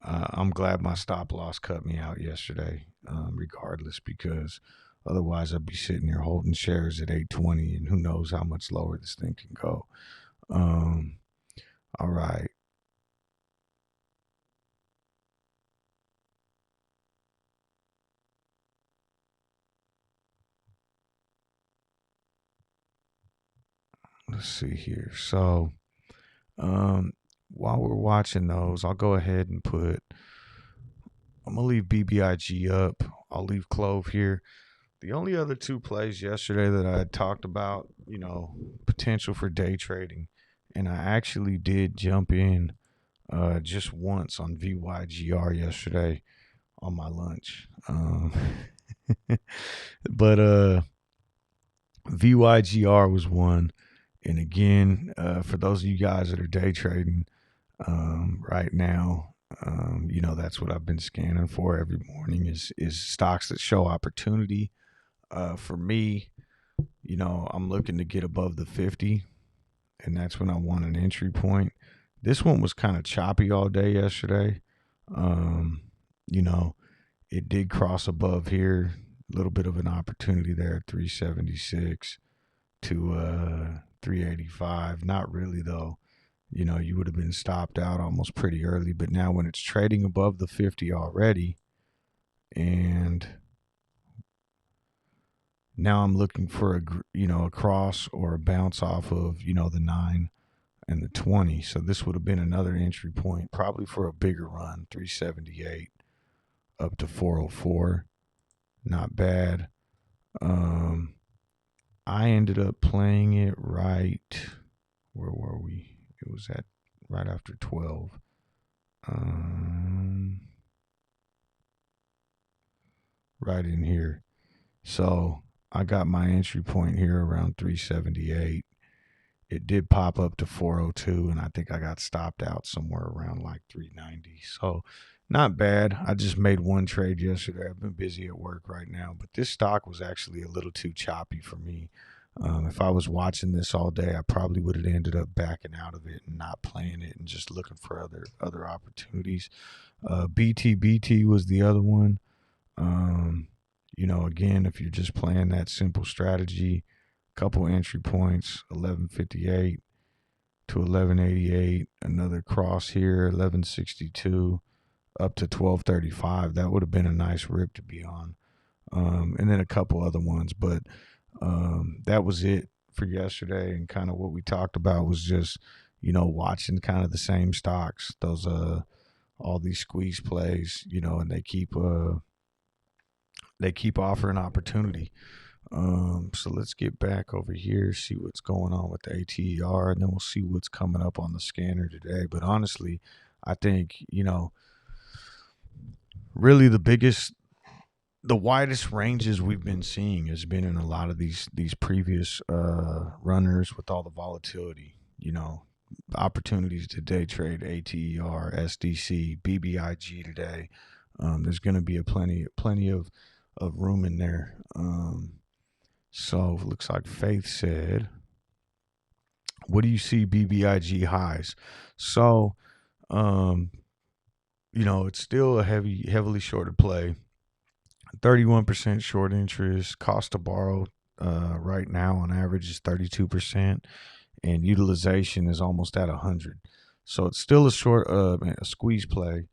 Speaker 1: I'm glad my stop loss cut me out yesterday, regardless, because otherwise I'd be sitting here holding shares at 820, and who knows how much lower this thing can go. All right. Let's see here. So, while we're watching those, I'll go ahead and I'm going to leave BBIG up. I'll leave CLOV here. The only other two plays yesterday that I had talked about, potential for day trading, and I actually did jump in just once on VYGR yesterday on my lunch. But VYGR was one. And again, for those of you guys that are day trading right now, that's what I've been scanning for every morning is stocks that show opportunity. For me, I'm looking to get above the 50, and that's when I want an entry point. This one was kind of choppy all day yesterday. It did cross above here, a little bit of an opportunity there at 376 to 385. Not really though. You would have been stopped out almost pretty early, but now when it's trading above the 50 already, and now I'm looking for a cross or a bounce off of, the 9 and the 20. So this would have been another entry point, probably for a bigger run, 378 up to 404. Not bad. I ended up playing it right. Where were we? It was at right after 12. Right in here. So I got my entry point here around 378. It did pop up to 402, and I think I got stopped out somewhere around like 390. So not bad. I just made one trade yesterday. I've been busy at work right now, but this stock was actually a little too choppy for me. If I was watching this all day, I probably would have ended up backing out of it and not playing it and just looking for other opportunities. BTBT was the other one. Again, if you're just playing that simple strategy, couple entry points, 1158 to 1188, another cross here, 1162 up to 1235. That would have been a nice rip to be on. And then a couple other ones, but that was it for yesterday. And kind of what we talked about was just, watching kind of the same stocks, those all these squeeze plays, and they keep offering opportunity. So let's get back over here, see what's going on with the ATER, and then we'll see what's coming up on the scanner today. But honestly, I think, really the widest ranges we've been seeing has been in a lot of these previous runners with all the volatility. Opportunities to day trade ATER, SDC, BBIG today. There's going to be plenty of room in there. So it looks like Faith said, "What do you see BBIG highs?" So, it's still a heavily shorted play. 31% short interest. Cost to borrow right now on average is 32%, and utilization is almost at 100. So it's still a squeeze play.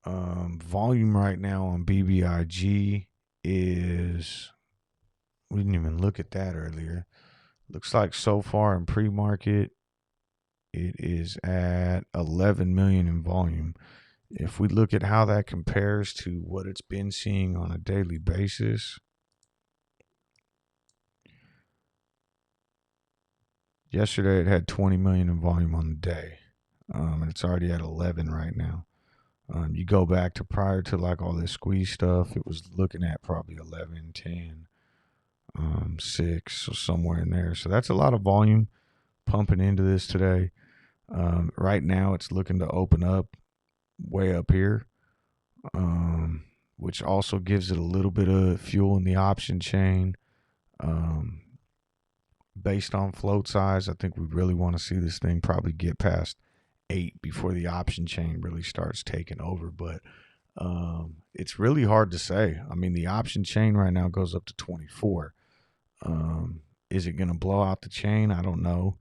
Speaker 1: Volume right now on BBIG is, we didn't even look at that earlier. Looks like so far in pre-market, it is at 11 million in volume. If we look at how that compares to what it's been seeing on a daily basis, yesterday it had 20 million in volume on the day, and it's already at 11 right now. You go back to prior to like all this squeeze stuff, it was looking at probably 11, 10, 6, so somewhere in there. So that's a lot of volume pumping into this today. Right now it's looking to open up way up here, which also gives it a little bit of fuel in the option chain. Based on float size, I think we really want to see this thing probably get past 8 before the option chain really starts taking over. But it's really hard to say. I mean, the option chain right now goes up to 24. Is it going to blow out the chain? I don't know.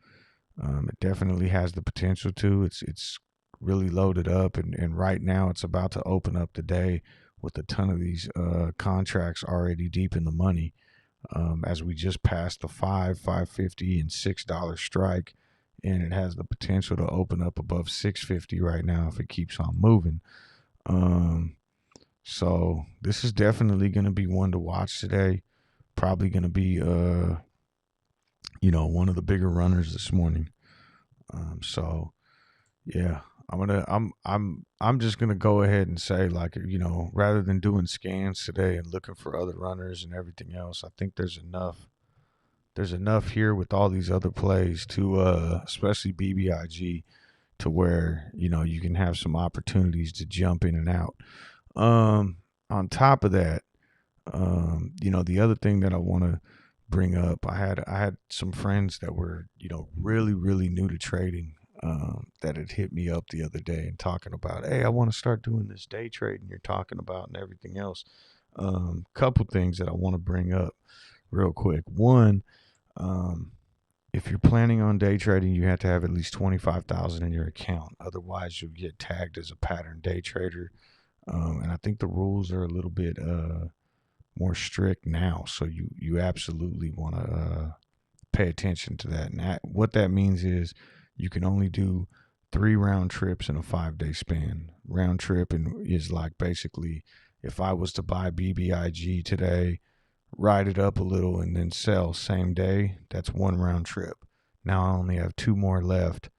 Speaker 1: It definitely has the potential to. It's really loaded up, and right now it's about to open up the day with a ton of these contracts already deep in the money. As we just passed the $5.50 and $6 strike, and it has the potential to open up above $6.50 right now if it keeps on moving. So this is definitely going to be one to watch today. Probably going to be one of the bigger runners this morning. So yeah, I'm just gonna go ahead and say, like, rather than doing scans today and looking for other runners and everything else, I think there's enough here with all these other plays to especially BBIG, to where you can have some opportunities to jump in and out. On top of that, the other thing that I want to bring up, I had some friends that were really really new to trading, that had hit me up the other day and talking about, hey, I want to start doing this day trading you're talking about and everything else. Couple things that I want to bring up real quick. One, if you're planning on day trading, you have to have at least 25,000 in your account. Otherwise, you'll get tagged as a pattern day trader. And I think the rules are a little bit more strict now, so you absolutely want to pay attention to that. And what that means is you can only do 3 round trips in a 5-day span. Round trip is like, basically, if I was to buy BBIG today, ride it up a little, and then sell same day, that's 1 round trip. Now I only have 2 more left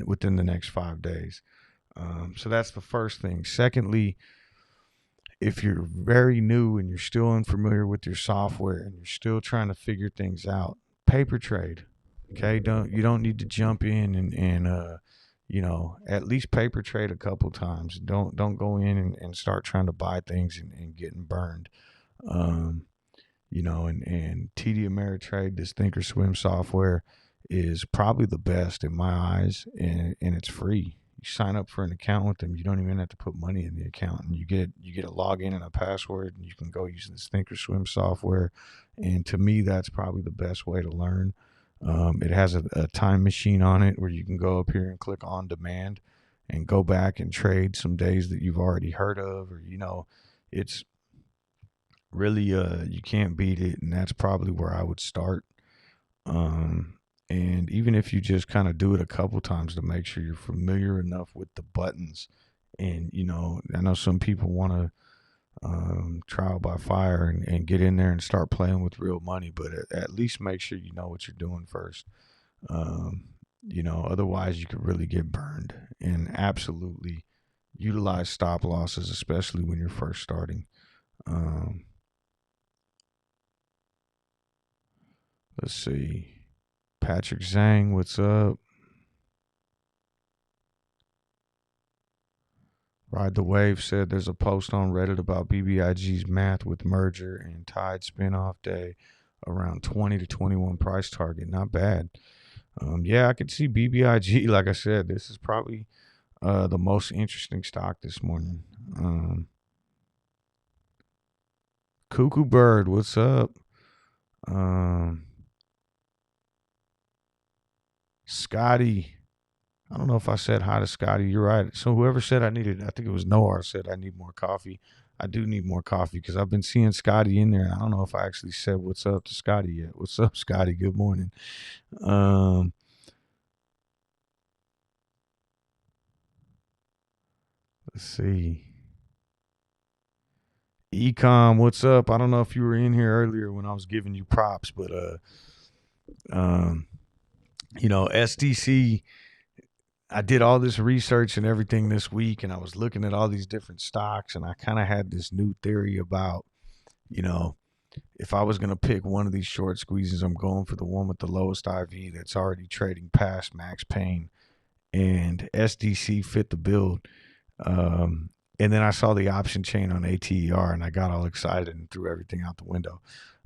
Speaker 1: within the next 5 days. So that's the first thing. Secondly, if you're very new and you're still unfamiliar with your software and you're still trying to figure things out, paper trade. Okay, you don't need to jump in and at least paper trade a couple times. Don't go in and start trying to buy things and getting burned. And TD Ameritrade, this Thinkorswim software, is probably the best in my eyes, and it's free. You sign up for an account with them, you don't even have to put money in the account, and you get a login and a password, and you can go use this Thinkorswim software. And to me, that's probably the best way to learn. It has a time machine on it where you can go up here and click on demand and go back and trade some days that you've already heard of, or it's really you can't beat it, and that's probably where I would start. And even if you just kind of do it a couple times to make sure you're familiar enough with the buttons, and I know some people want to trial by fire and get in there and start playing with real money, but at least make sure you know what you're doing first. Otherwise you could really get burned. And absolutely, utilize stop losses, especially when you're first starting. Let's see. Patrick Zhang, what's up? Ride the Wave said there's a post on Reddit about BBIG's math with merger and Tide spinoff day around 20 to 21 price target. Not bad. Yeah, I could see BBIG. Like I said, this is probably the most interesting stock this morning. Cuckoo Bird, what's up? Scotty. I don't know if I said hi to Scotty. You're right. So whoever said I think it was Noah, said I need more coffee. I do need more coffee because I've been seeing Scotty in there. I don't know if I actually said what's up to Scotty yet. What's up, Scotty? Good morning. Let's see. Ecom, what's up? I don't know if you were in here earlier when I was giving you props, but SDC, I did all this research and everything this week, and I was looking at all these different stocks, and I kind of had this new theory about, if I was going to pick one of these short squeezes, I'm going for the one with the lowest IV that's already trading past max pain, and SDC fit the build. And then I saw the option chain on ATER, and I got all excited and threw everything out the window.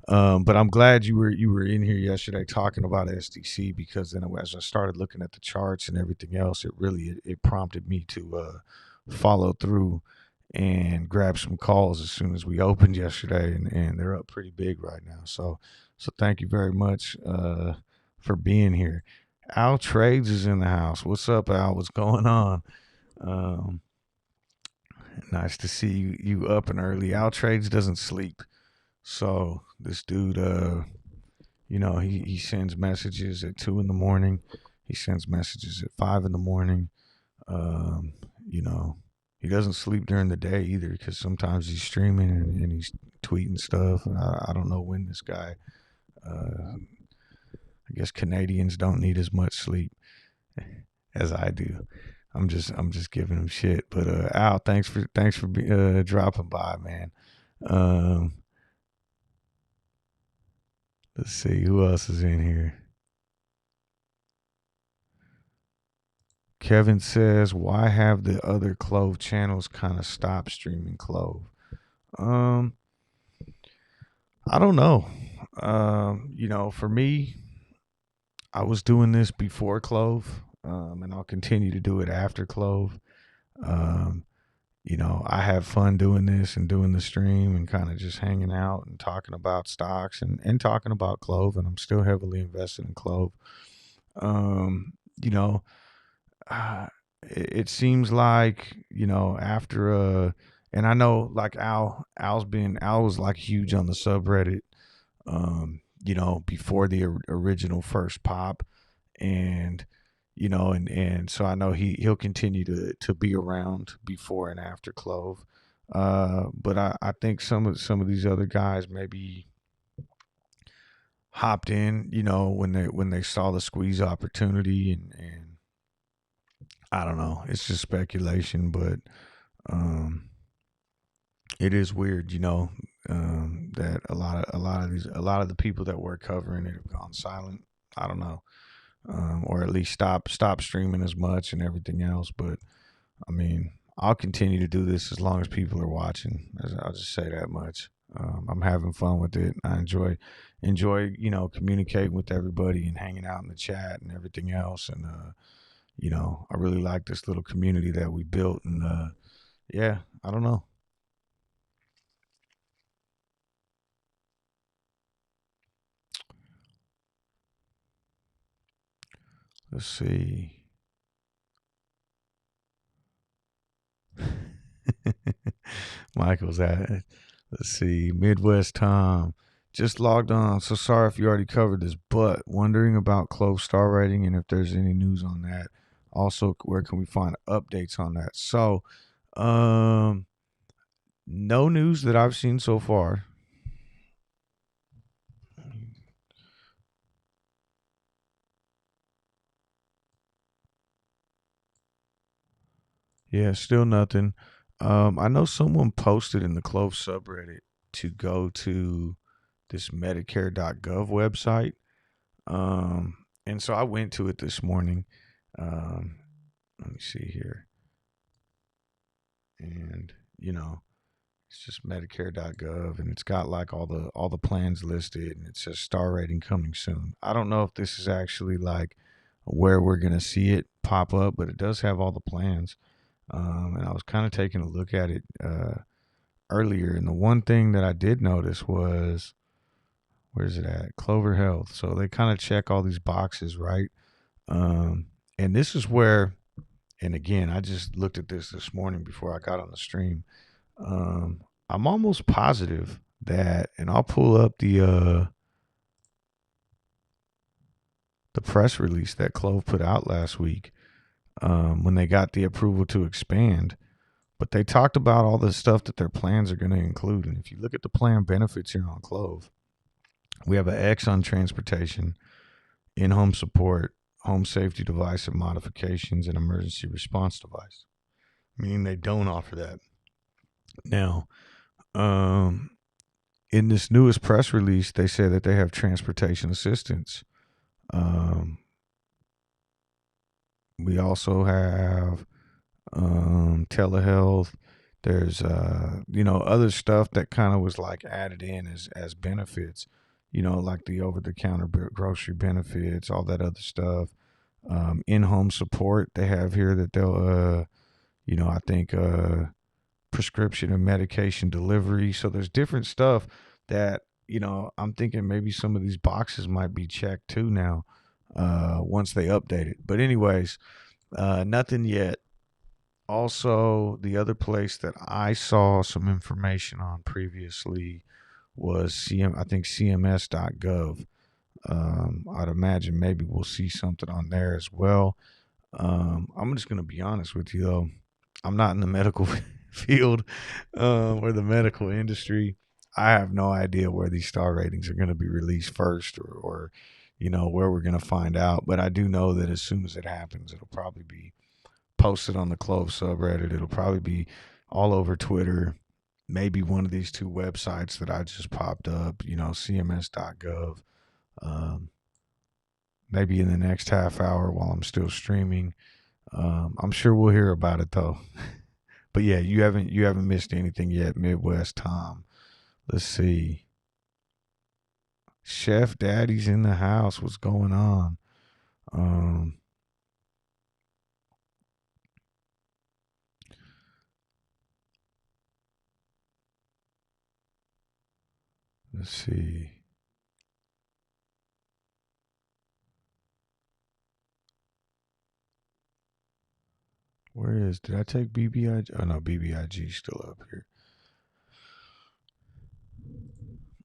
Speaker 1: But I'm glad you were in here yesterday talking about SDC, because then as I started looking at the charts and everything else, it prompted me to follow through and grab some calls as soon as we opened yesterday, and they're up pretty big right now. So thank you very much for being here. Al Trades is in the house. What's up, Al? What's going on? Nice to see you up and early. Al Trades doesn't sleep. So this dude, he sends messages at 2 a.m. He sends messages at 5 a.m. He doesn't sleep during the day either, because sometimes he's streaming and he's tweeting stuff. And I don't know when this guy. I guess Canadians don't need as much sleep as I do. I'm just giving him shit. But Al, thanks for dropping by, man. Let's see who else is in here. Kevin says, "Why have the other CLOV channels kind of stopped streaming CLOV?" I don't know. For me, I was doing this before CLOV, and I'll continue to do it after CLOV. I have fun doing this and doing the stream and kind of just hanging out and talking about stocks and talking about CLOV, and I'm still heavily invested in CLOV. It seems like, after and I know, like, Al was like huge on the subreddit, before the original first pop, and and so I know he'll continue to be around before and after CLOV. But I think some of these other guys maybe hopped in, when they saw the squeeze opportunity, and I don't know. It's just speculation, but it is weird, that a lot of the people that were covering it have gone silent. I don't know, or at least stop streaming as much and everything else. But I mean, I'll continue to do this as long as people are watching. I'll just say that much. I'm having fun with it. I enjoy communicating with everybody and hanging out in the chat and everything else. And I really like this little community that we built. And yeah, I don't know. Let's see. Michael's at it. Let's see. Midwest Tom just logged on. So sorry if you already covered this, but wondering about CLOV star rating and if there's any news on that. Also, where can we find updates on that? So, no news that I've seen so far. Yeah, still nothing. I know someone posted in the CLOV subreddit to go to this Medicare.gov website. And so I went to it this morning. Um, let me see here. And, it's just Medicare.gov, and it's got like all the plans listed, and it says star rating coming soon. I don't know if this is actually like where we're gonna see it pop up, but it does have all the plans. And I was kind of taking a look at it earlier, and the one thing that I did notice was, where's it at? Clover Health. So they kind of check all these boxes, right? And this is where, and again, I just looked at this morning before I got on the stream. I'm almost positive that, and I'll pull up the press release that Clove put out last week when they got the approval to expand. But they talked about all the stuff that their plans are going to include. And if you look at the plan benefits here on Clove, we have an X on transportation, in-home support, home safety device and modifications, and emergency response device. Meaning they don't offer that. Now, in this newest press release, they say that they have transportation assistance. We also have telehealth. There's other stuff that kind of was like added in as benefits. Like the over the counter grocery benefits, all that other stuff. In home support they have here that they'll I think prescription and medication delivery. So there's different stuff that I'm thinking maybe some of these boxes might be checked too now once they update it. But anyways, nothing yet. Also, the other place that I saw some information on previously was I think CMS.gov. I'd imagine maybe we'll see something on there as well. I'm just going to be honest with you, though. I'm not in the medical field or the medical industry. I have no idea where these star ratings are going to be released first, or where we're going to find out. But I do know that as soon as it happens, it'll probably be posted on the CLOV subreddit. It'll probably be all over Twitter. Maybe one of these two websites that I just popped up, CMS.gov. Um, Maybe in the next half hour while I'm still streaming. I'm sure we'll hear about it though. But yeah, you haven't missed anything yet, Midwest Tom. Let's see. Chef Daddy's in the house. What's going on? Um, let's see. Did I take BBIG? Oh no, BBIG still up here.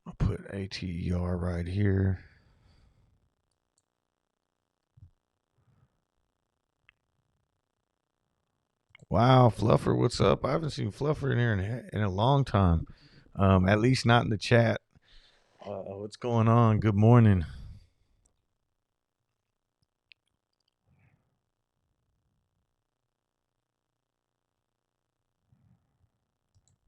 Speaker 1: I'll put ATER right here. Wow, Fluffer, what's up? I haven't seen Fluffer in here in a long time. At least not in the chat. What's going on? Good morning.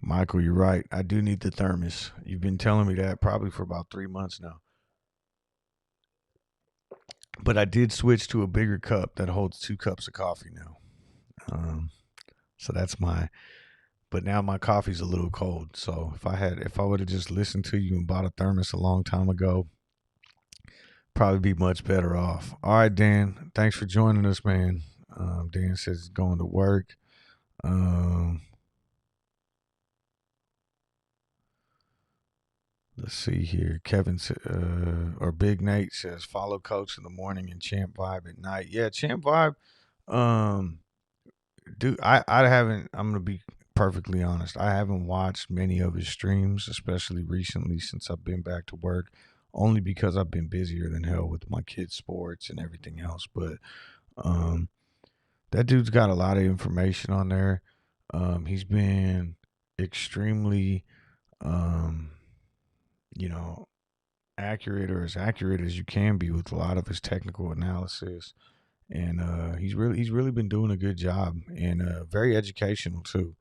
Speaker 1: Michael, you're right. I do need the thermos. You've been telling me that probably for about 3 months now. But I did switch to a bigger cup that holds 2 cups of coffee now. So that's but now my coffee's a little cold. So if I would have just listened to you and bought a thermos a long time ago, probably be much better off. All right, Dan. Thanks for joining us, man. Dan says he's going to work. Let's see here. Kevin or Big Nate says follow Coach in the morning and Champ Vibe at night. Yeah, Champ Vibe. Um, I haven't. I'm gonna be perfectly honest. I haven't watched many of his streams, especially recently since I've been back to work. Only because I've been busier than hell with my kids' sports and everything else. But um, that dude's got a lot of information on there. He's been extremely, um, you know, accurate or as accurate as you can be with a lot of his technical analysis. and he's really been doing a good job, and very educational too.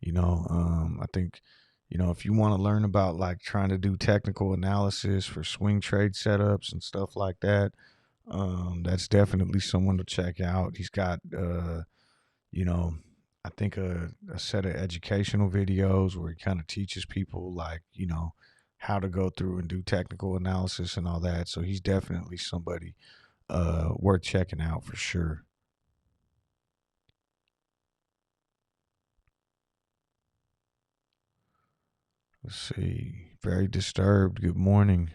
Speaker 1: I think, if you want to learn about like trying to do technical analysis for swing trade setups and stuff like that, that's definitely someone to check out. He's got, you know, I think a set of educational videos where he kind of teaches people like, how to go through and do technical analysis and all that. So he's definitely somebody worth checking out for sure. Let's see. Very disturbed. Good morning.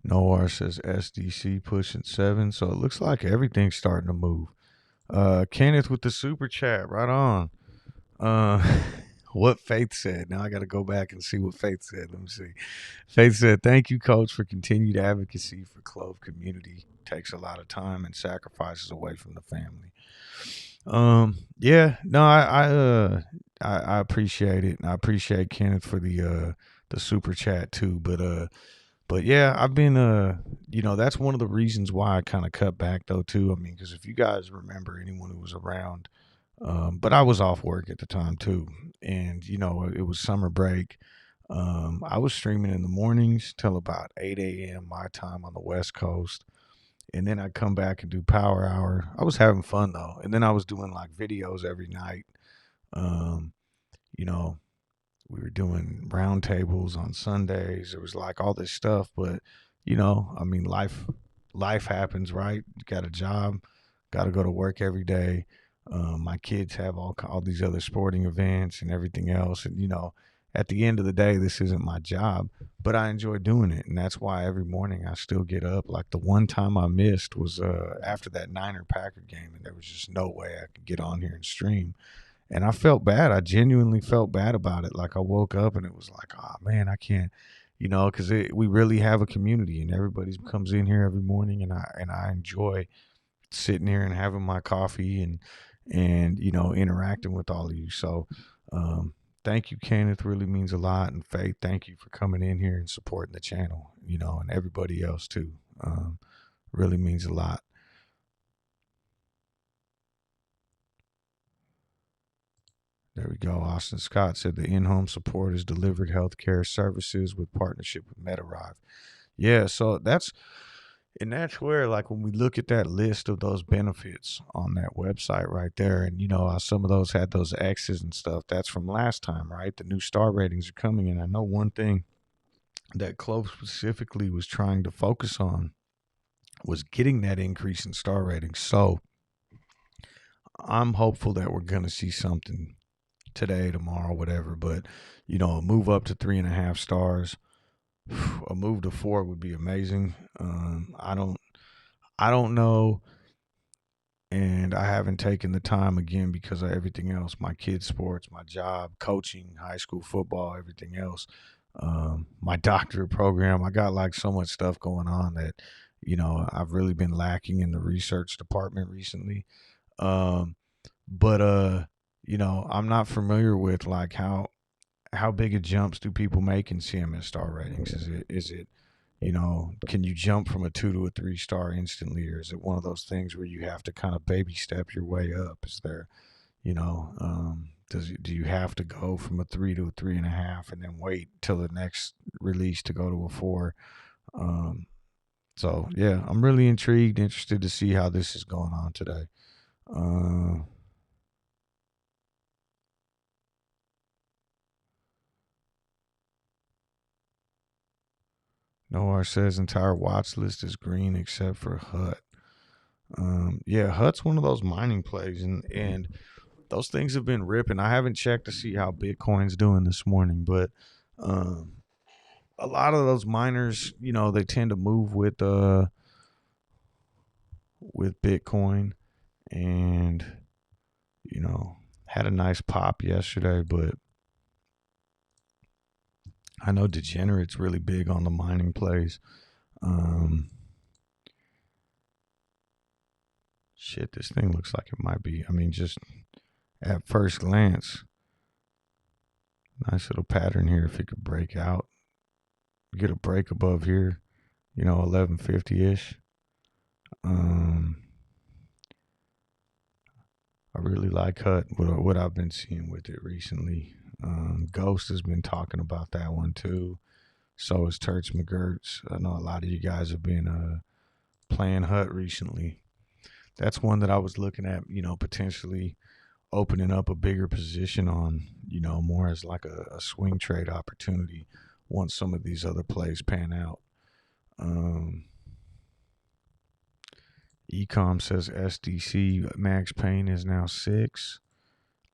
Speaker 1: Noir says SDC pushing 7. So it looks like everything's starting to move. Kenneth with the super chat. Right on. Uh, what Faith said. Now I got to go back and see what Faith said. Let me see. Faith said, "Thank you, Coach, for continued advocacy for CLOV community. Takes a lot of time and sacrifices away from the family." Yeah, no, I appreciate it. And I appreciate Kenneth for the super chat too. But yeah, I've been that's one of the reasons why I kind of cut back though too. I mean, because if you guys remember, anyone who was around, but I was off work at the time too, and it was summer break. I was streaming in the mornings till about 8 a.m. my time on the West Coast, and then I'd come back and do Power Hour. I was having fun though, and then I was doing like videos every night. Um, you know, we were doing roundtables on Sundays. It was like all this stuff, but I mean, life happens, right? You got a job, got to go to work every day. My kids have all these other sporting events and everything else, and at the end of the day, this isn't my job, but I enjoy doing it, and that's why every morning I still get up. Like the one time I missed was after that Niner Packer game, and there was just no way I could get on here and stream, and I felt bad. I genuinely felt bad about it. Like I woke up and it was like, oh man, I can't, because we really have a community, and everybody comes in here every morning, and I enjoy sitting here and having my coffee and interacting with all of you. So, thank you, Kenneth. Really means a lot, and Faith, thank you for coming in here and supporting the channel, and everybody else too. Really means a lot. There we go. Austin Scott said the in-home support is delivered healthcare services with partnership with MetaRive. Yeah, so that's where, like, when we look at that list of those benefits on that website right there, and some of those had those X's and stuff. That's from last time, right? The new star ratings are coming, and I know one thing that CLOV specifically was trying to focus on was getting that increase in star ratings. So I'm hopeful that we're going to see something today, tomorrow, whatever. But a move up to 3.5 stars, a move to 4 would be amazing. I don't know, and I haven't taken the time again because of everything else: my kids' sports, my job, coaching, high school football, everything else. My doctorate program. I got like so much stuff going on that I've really been lacking in the research department recently. Um, but I'm not familiar with like how big of jumps do people make in CMS star ratings? Is it can you jump from a 2 to a 3 star instantly, or is it one of those things where you have to kind of baby step your way up? Is there do you have to go from a 3 to a 3.5 and then wait till the next release to go to a 4? So yeah, I'm really interested to see how this is going on today. Noir says entire watch list is green except for Hut. Yeah, Hut's one of those mining plays, and those things have been ripping. I haven't checked to see how Bitcoin's doing this morning, but a lot of those miners, they tend to move with Bitcoin, and had a nice pop yesterday, but I know Degenerate's really big on the mining plays. Shit, this thing looks like it might be. I mean, just at first glance, nice little pattern here if it could break out. get a break above here, 1150-ish. I really like HUT, what I've been seeing with it recently. Ghost has been talking about that one too. So is Terts McGurts. I know a lot of you guys have been playing HUT recently. That's one that I was looking at, potentially opening up a bigger position on, more as like a swing trade opportunity once some of these other plays pan out. Ecom says SDC max pain is now 6.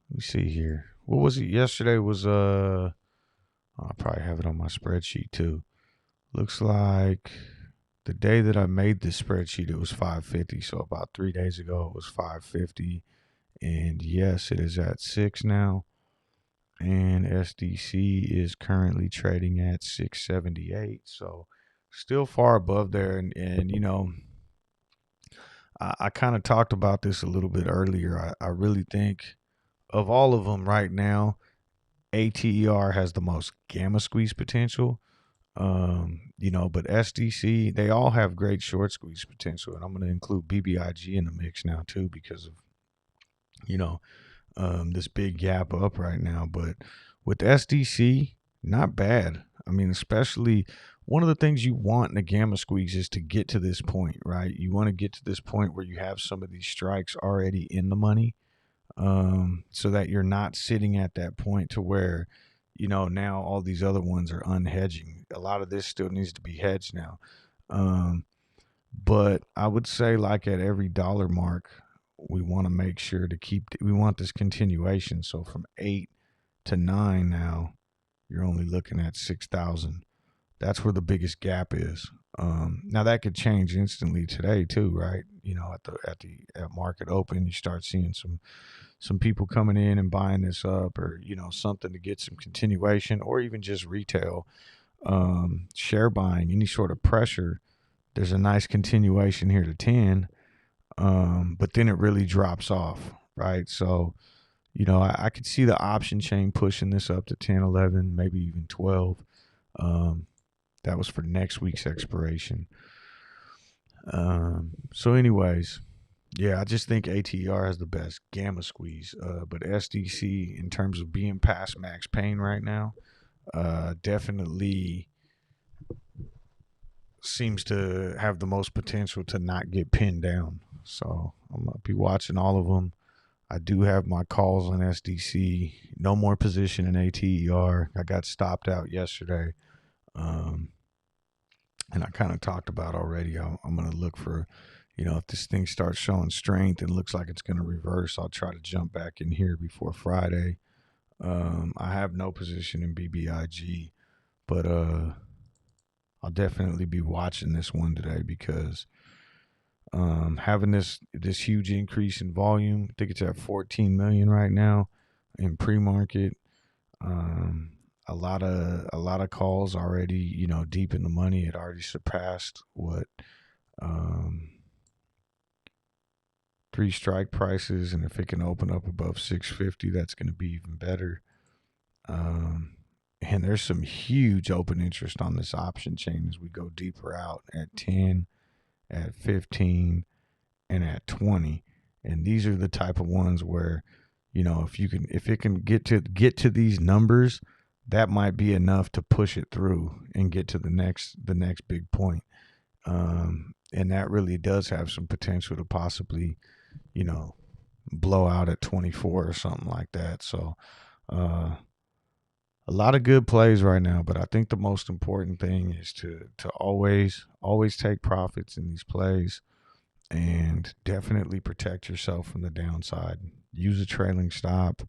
Speaker 1: Let me see here. What was it? Yesterday was I probably have it on my spreadsheet too. Looks like the day that I made this spreadsheet, it was 550. So about 3 days ago, it was 550. And yes, it is at 6 now. And SDC is currently trading at 678. So still far above there. And I kind of talked about this a little bit earlier. I really think of all of them right now, ATER has the most gamma squeeze potential. But SDC, they all have great short squeeze potential. And I'm going to include BBIG in the mix now too, because of, this big gap up right now. But with SDC, not bad. I mean, especially one of the things you want in a gamma squeeze is to get to this point, right? You want to get to this point where you have some of these strikes already in the money, so that you're not sitting at that point to where, now all these other ones are unhedging. A lot of this still needs to be hedged now. But I would say, like, at every dollar mark, we want to make sure to we want this continuation. So from 8 to 9 now, you're only looking at 6,000. That's where the biggest gap is. Now that could change instantly today too, right? At market open, you start seeing some people coming in and buying this up, or something to get some continuation, or even just retail share buying, any sort of pressure. There's a nice continuation here to 10, but then it really drops off, right? So I could see the option chain pushing this up to 10, 11, maybe even 12. That was for next week's expiration. So anyways, yeah, I just think ATR has the best gamma squeeze. But SDC, in terms of being past max pain right now, definitely seems to have the most potential to not get pinned down. So I'm going to be watching all of them. I do have my calls on SDC. No more position in ATER. I got stopped out yesterday. And I kind of talked about already, I'm going to look for, if this thing starts showing strength and looks like it's going to reverse, I'll try to jump back in here before Friday. I have no position in BBIG, but I'll definitely be watching this one today, because having this huge increase in volume, I think it's at 14 million right now in pre-market. A lot of calls already, deep in the money. It already surpassed what 3 strike prices, and if it can open up above 650, that's going to be even better. And there's some huge open interest on this option chain as we go deeper out at 10, at 15, and at 20. And these are the type of ones where, if it can get to these numbers, that might be enough to push it through and get to the next big point. And that really does have some potential to possibly, blow out at 24 or something like that. So a lot of good plays right now, but I think the most important thing is to always take profits in these plays, and definitely protect yourself from the downside. Use a trailing stop.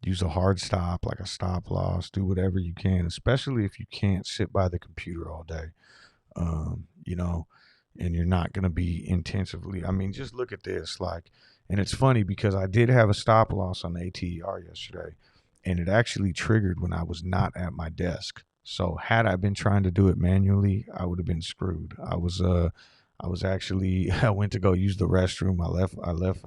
Speaker 1: Use a hard stop, like a stop loss. Do whatever you can, especially if you can't sit by the computer all day, and you're not going to be intensively. I mean, just look at this. And it's funny because I did have a stop loss on ATER yesterday, and it actually triggered when I was not at my desk. So had I been trying to do it manually, I would have been screwed. I was actually, I went to go use the restroom. I left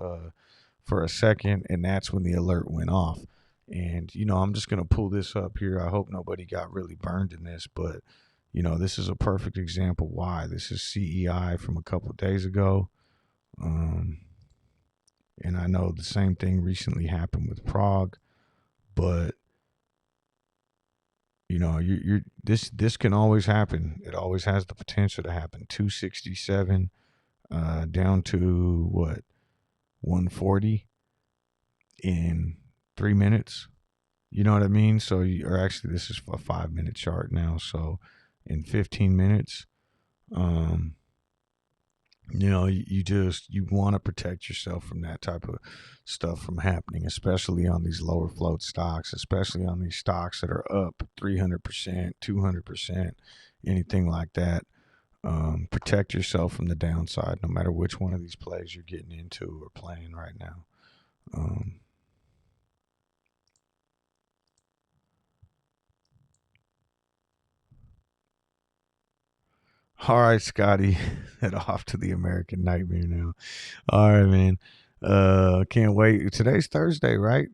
Speaker 1: for a second, and that's when the alert went off. And, I'm just going to pull this up here. I hope nobody got really burned in this, but, This is a perfect example why. This is CEI from a couple of days ago. And I know the same thing recently happened with PROG, but this can always happen. It always has the potential to happen. 267 down to what, 140 in 3 minutes. You know what I mean? So, or actually, this is a 5-minute chart now. So, in 15 minutes, you want to protect yourself from that type of stuff from happening, especially on these lower float stocks, especially on these stocks that are up 300%, 200%, anything like that. Protect yourself from the downside, no matter which one of these plays you're getting into or playing right now. All right, Scotty, head off to the American Nightmare now. All right, man. Can't wait. Today's Thursday, right?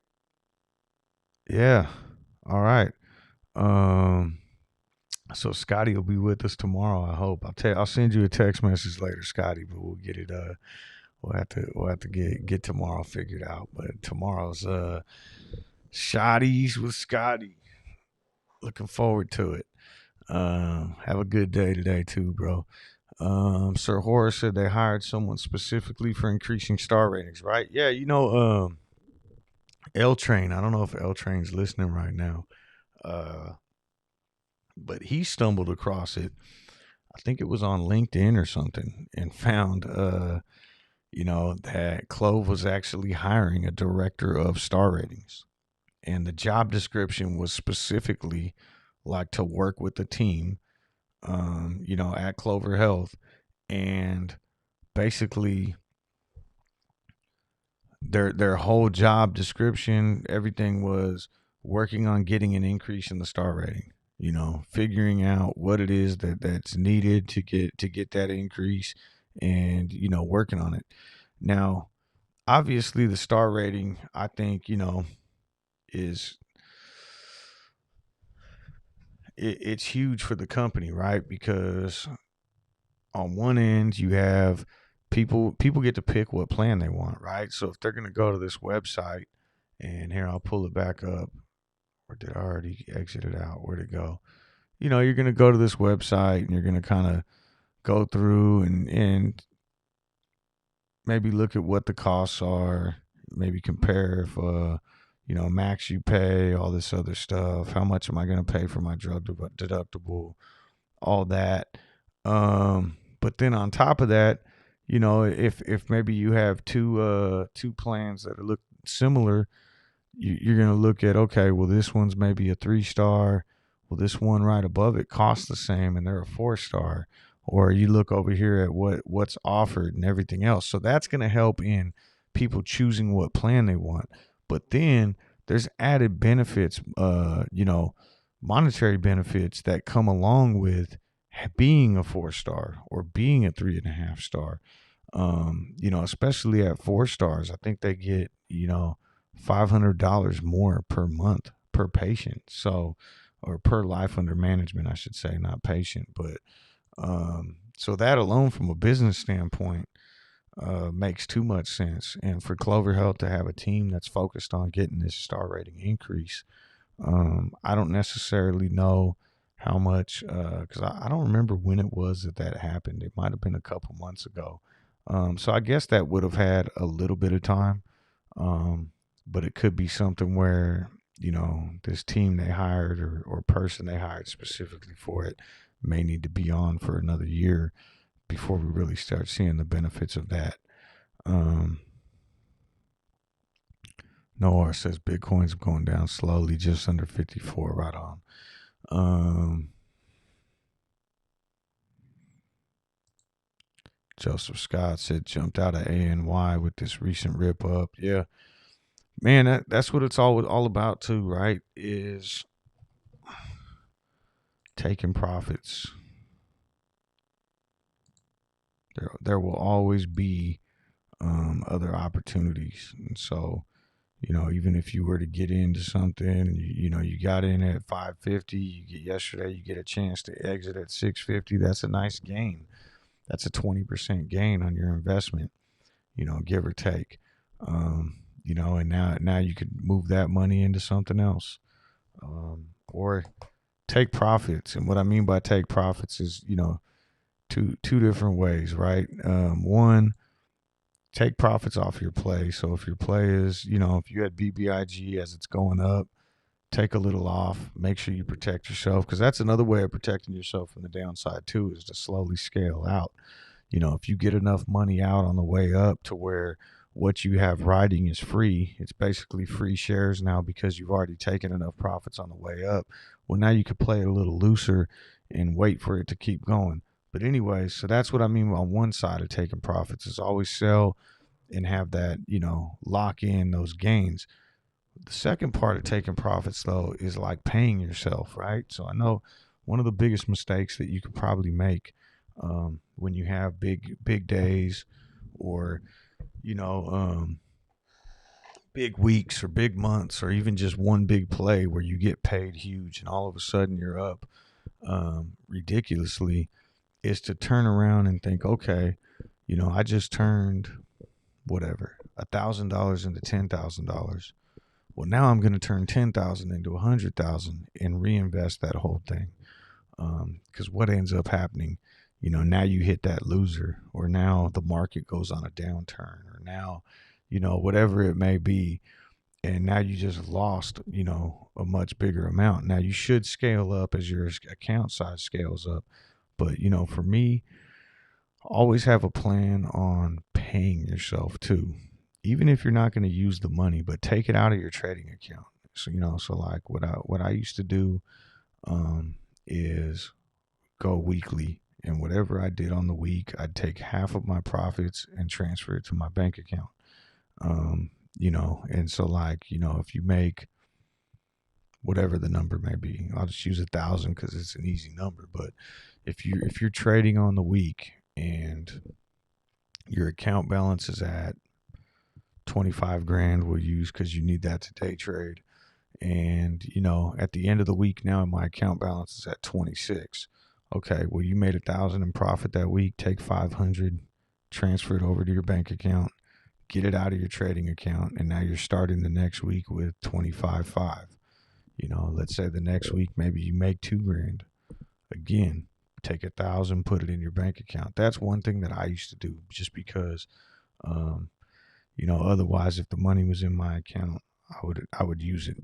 Speaker 1: Yeah. All right. So Scotty will be with us tomorrow. I hope. I'll send you a text message later, Scotty. But we'll get it. We'll have to get tomorrow figured out. But tomorrow's Shotties with Scotty. Looking forward to it. Have a good day today too, bro. Sir Horace said they hired someone specifically for increasing star ratings, right? Yeah, L Train. I don't know if L Train's listening right now. But he stumbled across it. I think it was on LinkedIn or something, and found that CLOV was actually hiring a director of star ratings. And the job description was specifically like to work with the team, at Clover Health, and basically their whole job description, everything was working on getting an increase in the star rating. Figuring out what it is that's needed to get that increase, and working on it. Now, obviously, the star rating, I think, is it's huge for the company, right? Because on one end you have people get to pick what plan they want, right? So if they're going to go to this website, and here I'll pull it back up, or did I already exit it out? Where'd it go? You're going to go to this website, and you're going to kind of go through and maybe look at what the costs are, maybe compare if max you pay, all this other stuff. How much am I going to pay for my drug deductible? All that. But then on top of that, if maybe you have two plans that look similar, you're going to look at, okay, well, this one's maybe a 3-star. Well, this one right above it costs the same, and they're a 4-star. Or you look over here at what's offered and everything else. So that's going to help in people choosing what plan they want. But then there's added benefits, monetary benefits that come along with being a 4-star or being a 3.5-star. Especially at 4 stars, I think they get, $500 more per month per patient. So, or per life under management, I should say, not patient. But so that alone, from a business standpoint, makes too much sense. And for Clover Health to have a team that's focused on getting this star rating increase, I don't necessarily know how much, because I don't remember when it was that happened. It might have been a couple months ago. So I guess that would have had a little bit of time. But it could be something where, this team they hired or person they hired specifically for it may need to be on for another year before we really start seeing the benefits of that. Noah says Bitcoin's going down slowly, just under 54, right on. Joseph Scott said jumped out of ANY with this recent rip up. Yeah, man, that's what it's all about too, right? Is taking profits. There will always be other opportunities, and so Even if you were to get into something, you got in at 550, yesterday, you get a chance to exit at 650. That's a nice gain. That's a 20% gain on your investment, give or take. And now you could move that money into something else, or take profits. And what I mean by take profits is, two different ways, right? One, take profits off your play. So if your play is, if you had BBIG as it's going up, take a little off. Make sure you protect yourself, because that's another way of protecting yourself from the downside too, is to slowly scale out. If you get enough money out on the way up to where what you have riding is free, it's basically free shares now because you've already taken enough profits on the way up. Well, now you could play it a little looser and wait for it to keep going. But anyway, so that's what I mean on one side of taking profits, is always sell and have that, lock in those gains. The second part of taking profits, though, is like paying yourself, right? So I know one of the biggest mistakes that you could probably make, when you have big days, or you know big weeks or big months, or even just one big play where you get paid huge and all of a sudden you're up, ridiculously, is to turn around and think, okay, I just turned whatever $1,000 into $10,000. Well, now I'm going to turn 10,000 into 100,000 and reinvest that whole thing. Because what ends up happening, now you hit that loser, or now the market goes on a downturn, or now, whatever it may be, and now you just lost, a much bigger amount. Now you should scale up as your account size scales up, but for me, always have a plan on paying yourself too, even if you're not going to use the money, but take it out of your trading account. So like what I used to do, is go weekly, and whatever I did on the week, I'd take half of my profits and transfer it to my bank account. And so like, if you make whatever the number may be, I'll just use 1,000 because it's an easy number. But if you're trading on the week and your account balance is at 25 grand, we'll use, because you need that to day trade. And at the end of the week, now my account balance is at 26. Okay, well, you made 1,000 in profit that week. Take 500, transfer it over to your bank account, get it out of your trading account, and now you're starting the next week with 25.5. Let's say the next week maybe you make 2 grand. Again, take 1,000, put it in your bank account. That's one thing that I used to do, just because, otherwise, if the money was in my account, I would use it.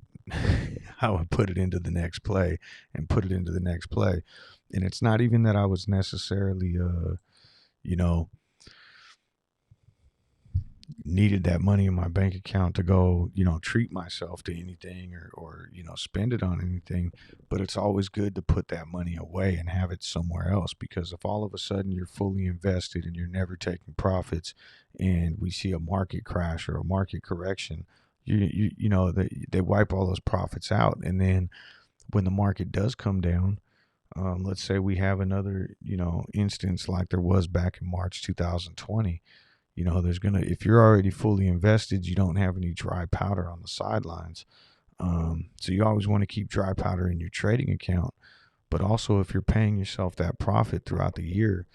Speaker 1: I would put it into the next play and put it into the next play. And it's not even that I was necessarily, needed that money in my bank account to go, treat myself to anything, or spend it on anything. But it's always good to put that money away and have it somewhere else, because if all of a sudden you're fully invested and you're never taking profits, and we see a market crash or a market correction, they wipe all those profits out. And then when the market does come down, let's say we have another, instance like there was back in March 2020. If you're already fully invested, you don't have any dry powder on the sidelines. So you always want to keep dry powder in your trading account. But also, if you're paying yourself that profit throughout the year,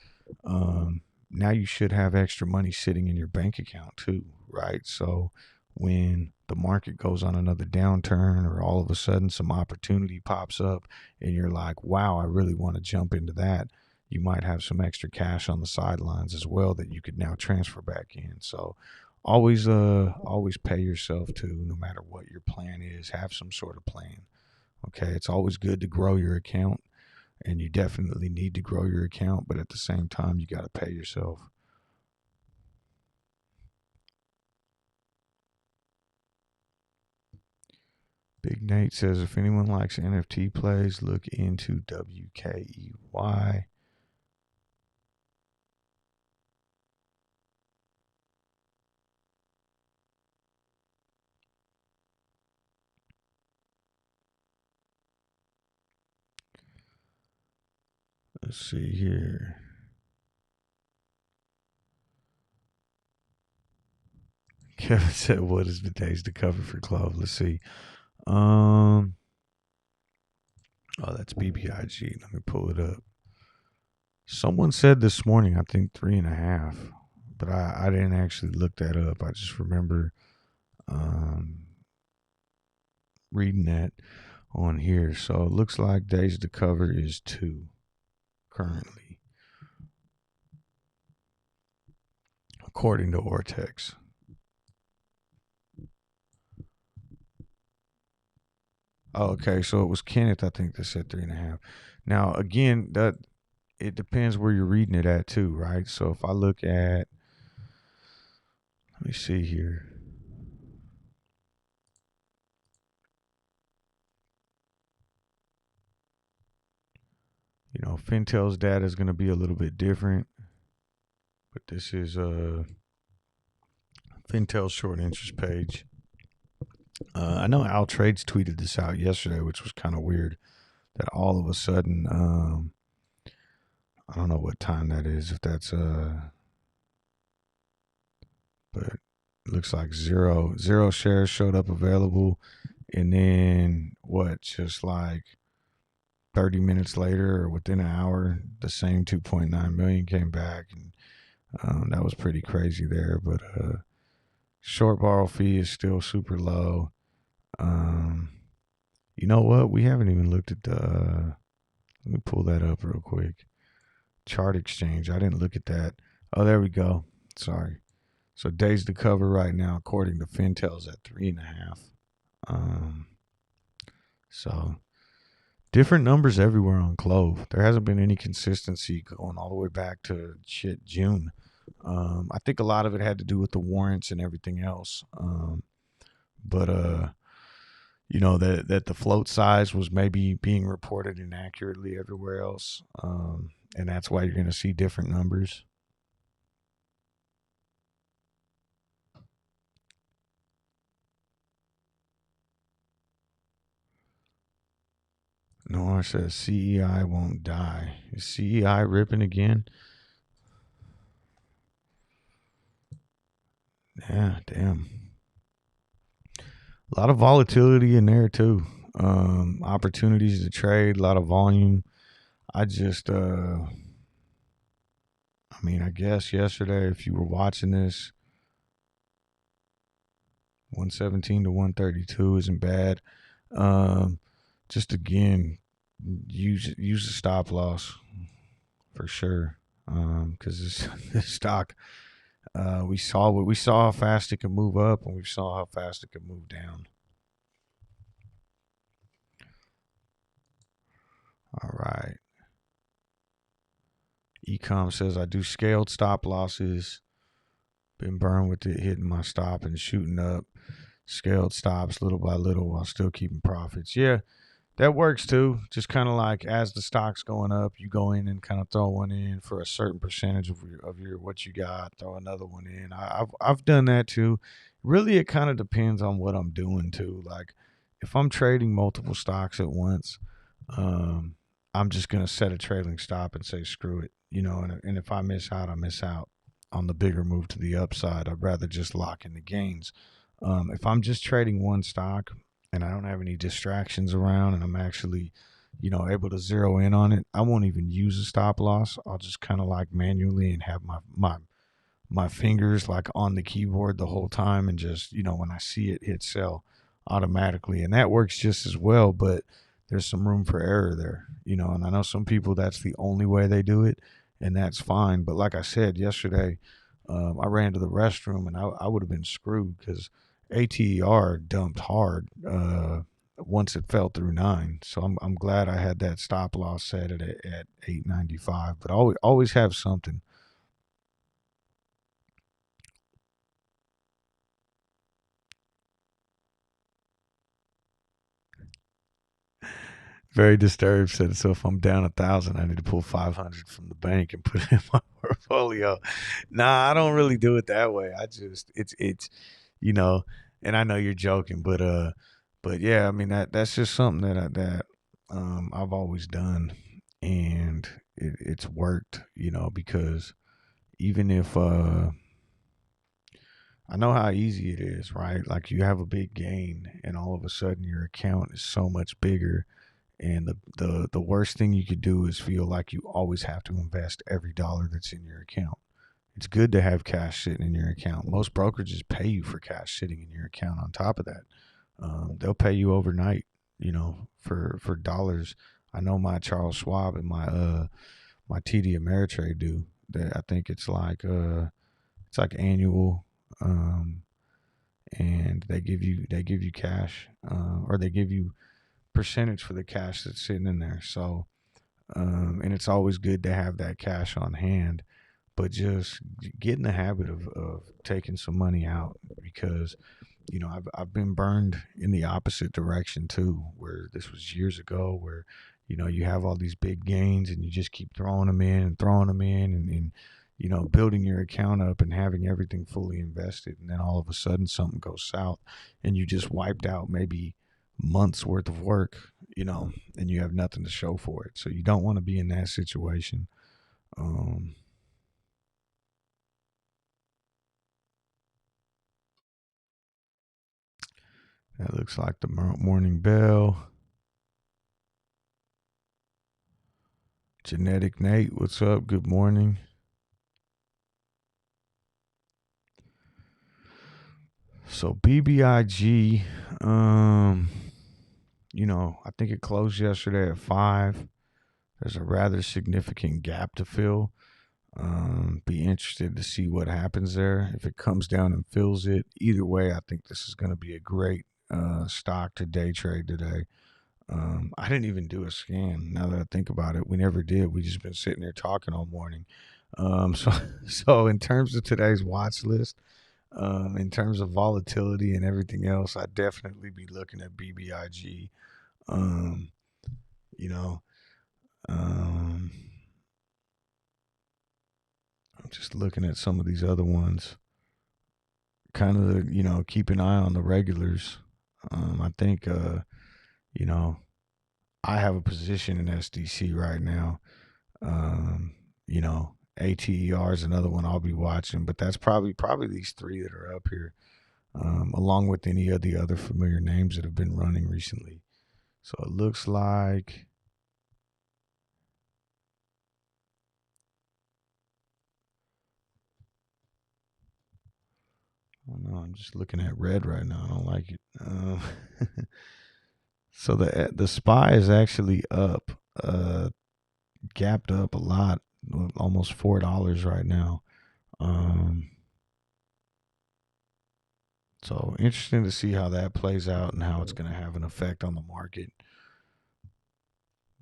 Speaker 1: now you should have extra money sitting in your bank account too, right? So when the market goes on another downturn, or all of a sudden some opportunity pops up and you're like, wow, I really want to jump into that, you might have some extra cash on the sidelines as well that you could now transfer back in. So always pay yourself too, no matter what your plan is. Have some sort of plan. Okay, it's always good to grow your account, and you definitely need to grow your account, but at the same time, you got to pay yourself. Big Nate says, if anyone likes NFT plays, look into WKEY. Let's see here. Kevin said, "What is the days to cover for CLOV?" Let's see. Oh, that's BBIG. Let me pull it up. Someone said this morning, I think 3.5, but I didn't actually look that up. I just remember reading that on here. So it looks like days to cover is 2 currently, according to Ortex. Oh, okay, so it was Kenneth, I think, that said 3.5. Now, again, that it depends where you're reading it at too, right? So if I look at, let me see here. Fintel's data is going to be a little bit different, but this is Fintel's short interest page. I know Al Trades tweeted this out yesterday, which was kind of weird. That all of a sudden, I don't know what time that is. If that's but it looks like zero shares showed up available, and then just like 30 minutes later or within an hour, the same 2.9 million came back, and that was pretty crazy there. But short borrow fee is still super low. You know what? We haven't even looked at the. Let me pull that up real quick. Chart exchange. I didn't look at that. Oh, there we go. Sorry. So days to cover right now, according to Fintel's, at 3.5. So different numbers everywhere on CLOV. There hasn't been any consistency going all the way back to June. I think a lot of it had to do with the warrants and everything else. But that the float size was maybe being reported inaccurately everywhere else, and that's why you're going to see different numbers. Noah says CEI won't die. Is CEI ripping again? Yeah, damn. A lot of volatility in there too. Opportunities to trade, a lot of volume. I guess yesterday, if you were watching this, 117 to 132 isn't bad. Just again, use a stop loss for sure. Because this stock, we saw how fast it could move up, and we saw how fast it could move down. All right. Ecom says I do scaled stop losses. Been burned with it hitting my stop and shooting up. Scaled stops little by little while still keeping profits. Yeah, that works too. Just kind of like as the stock's going up, you go in and kind of throw one in for a certain percentage of your what you got. Throw another one in. I've done that too. Really, it kind of depends on what I'm doing too. Like if I'm trading multiple stocks at once, I'm just gonna set a trailing stop and say screw it. And if I miss out, I miss out on the bigger move to the upside. I'd rather just lock in the gains. If I'm just trading one stock and I don't have any distractions around and I'm actually, able to zero in on it, I won't even use a stop loss. I'll just kind of like manually and have my fingers like on the keyboard the whole time and just, when I see it hit sell automatically. And that works just as well, but there's some room for error there, and I know some people that's the only way they do it, and that's fine. But like I said yesterday, I ran to the restroom and I would have been screwed because ATER dumped hard once it fell through 9. So I'm glad I had that stop loss set at 895. But always have something. Very disturbed said, so if I'm down 1,000, I need to pull 500 from the bank and put it in my portfolio. Nah, I don't really do it that way. I just it's and I know you're joking, but yeah, I mean that's just something that I've always done, and it's worked, because even if I know how easy it is, right? Like you have a big gain and all of a sudden your account is so much bigger. And the worst thing you could do is feel like you always have to invest every dollar that's in your account. It's good to have cash sitting in your account. Most brokerages pay you for cash sitting in your account. On top of that, they'll pay you overnight. For dollars. I know my Charles Schwab and my TD Ameritrade do. That I think it's like annual, um, and they give you cash, or they give you percentage for the cash that's sitting in there. So, and it's always good to have that cash on hand, but just get in the habit of taking some money out, because I've been burned in the opposite direction too, where this was years ago, where you have all these big gains and you just keep throwing them in and throwing them in, and building your account up and having everything fully invested, and then all of a sudden something goes south and you just wiped out maybe months worth of work, and you have nothing to show for it. So you don't want to be in that situation. um that looks like the morning bell. Genetic Nate, what's up? Good morning. So BBIG, I think it closed yesterday at 5. There's a rather significant gap to fill. Be interested to see what happens there. If it comes down and fills it, either way, I think this is going to be a great stock to day trade today. I didn't even do a scan. Now that I think about it, we never did. We just been sitting there talking all morning. So so in terms of today's watch list, in terms of volatility and everything else, I'd definitely be looking at BBIG. Um, you know, um, I'm just looking at some of these other ones. Kind of, keep an eye on the regulars. I think, I have a position in SDC right now. Um, ATER is another one I'll be watching, but that's probably these three that are up here, along with any of the other familiar names that have been running recently. So it looks like, I don't know, I'm just looking at red right now. I don't like it. So the SPY is actually up, gapped up a lot, almost $4 right now. So interesting to see how that plays out and how it's going to have an effect on the market.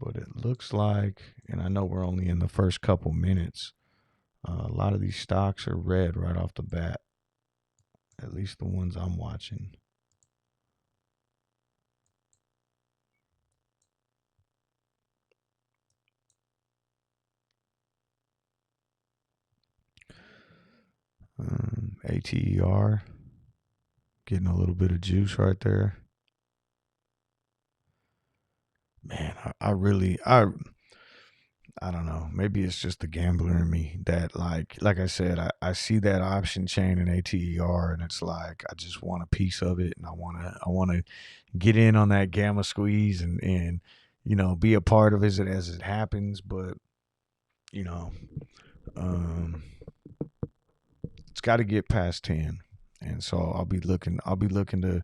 Speaker 1: But it looks like, and I know we're only in the first couple minutes, a lot of these stocks are red right off the bat, at least the ones I'm watching. ATER getting a little bit of juice right there. Man, I don't know. Maybe it's just the gambler in me that, like I said, I see that option chain in ATER, and it's like I just want a piece of it, and I want to get in on that gamma squeeze, and be a part of it as it happens. But you know, um, it's got to get past 10, and so I'll be looking to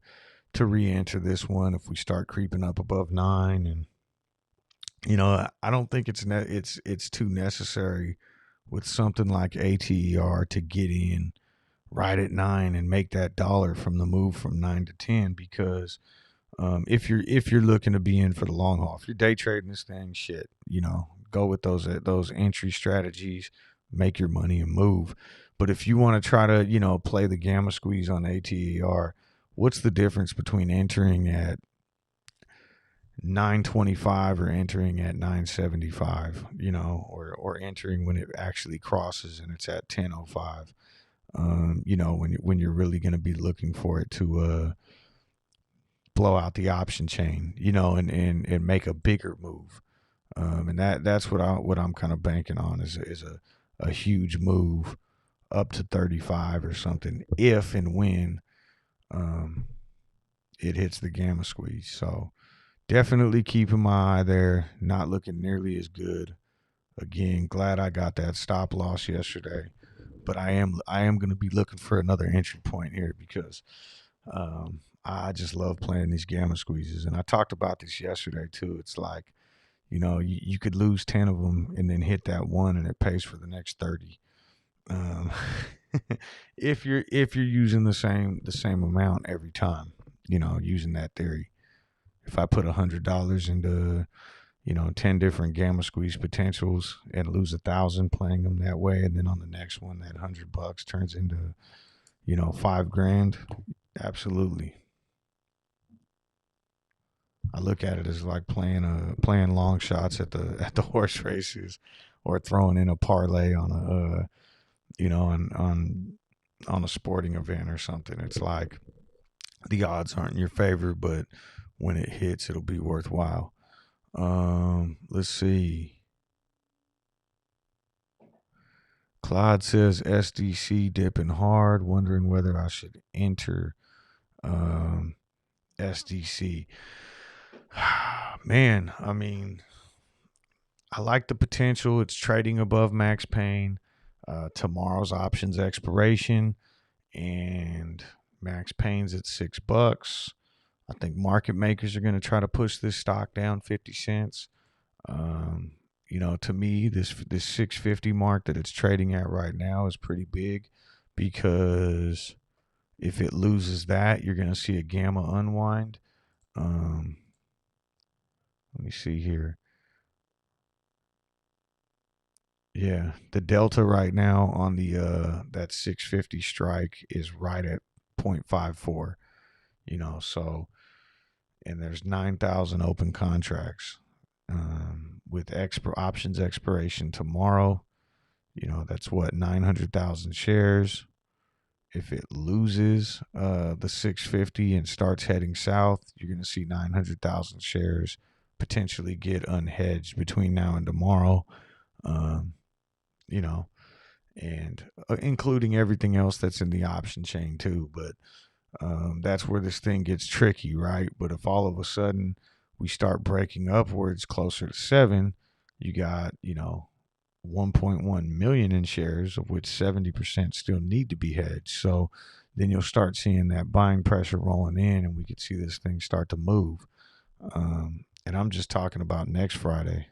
Speaker 1: re-enter this one if we start creeping up above 9. And I don't think it's too necessary with something like ATER to get in right at 9 and make that dollar from the move from 9 to 10, because if you're looking to be in for the long haul, if you're day trading this thing, shit, go with those entry strategies, make your money and move. But if you want to try to play the gamma squeeze on ATER, what's the difference between entering at 925 or entering at 975, or entering when it actually crosses and it's at 1005? When you're really going to be looking for it to blow out the option chain, and make a bigger move. And that's what I'm kind of banking on is a huge move, up to 35 or something if and when it hits the gamma squeeze. So definitely keeping my eye there. Not looking nearly as good. Again, glad I got that stop loss yesterday, but I am going to be looking for another entry point here because I just love playing these gamma squeezes, and I talked about this yesterday too. It's like, you could lose 10 of them and then hit that one, and it pays for the next 30. Um, if you're using the same amount every time, using that theory. If I put $100 into 10 different gamma squeeze potentials and lose 1,000 playing them that way, and then on the next one that $100 turns into $5,000. Absolutely. I look at it as like playing long shots at the horse races, or throwing in a parlay on a on a sporting event or something. It's like the odds aren't in your favor, but when it hits, it'll be worthwhile. Let's see. Claude says SDC dipping hard, wondering whether I should enter SDC. Man, I mean, I like the potential. It's trading above max pain. Tomorrow's options expiration, and max pain's at $6. I think market makers are going to try to push this stock down 50 cents. To me, this 650 mark that it's trading at right now is pretty big, because if it loses that, you're going to see a gamma unwind. Let me see here. Yeah, the delta right now on the that 650 strike is right at 0.54. So, and there's 9,000 open contracts with options expiration tomorrow. That's what, 900,000 shares. If it loses the 650 and starts heading south, you're going to see 900,000 shares potentially get unhedged between now and tomorrow. And including everything else that's in the option chain too. But that's where this thing gets tricky, right? But if all of a sudden we start breaking upwards closer to 7, you got 1.1 million in shares, of which 70% still need to be hedged. So then you'll start seeing that buying pressure rolling in, and we could see this thing start to move. And I'm just talking about next Friday.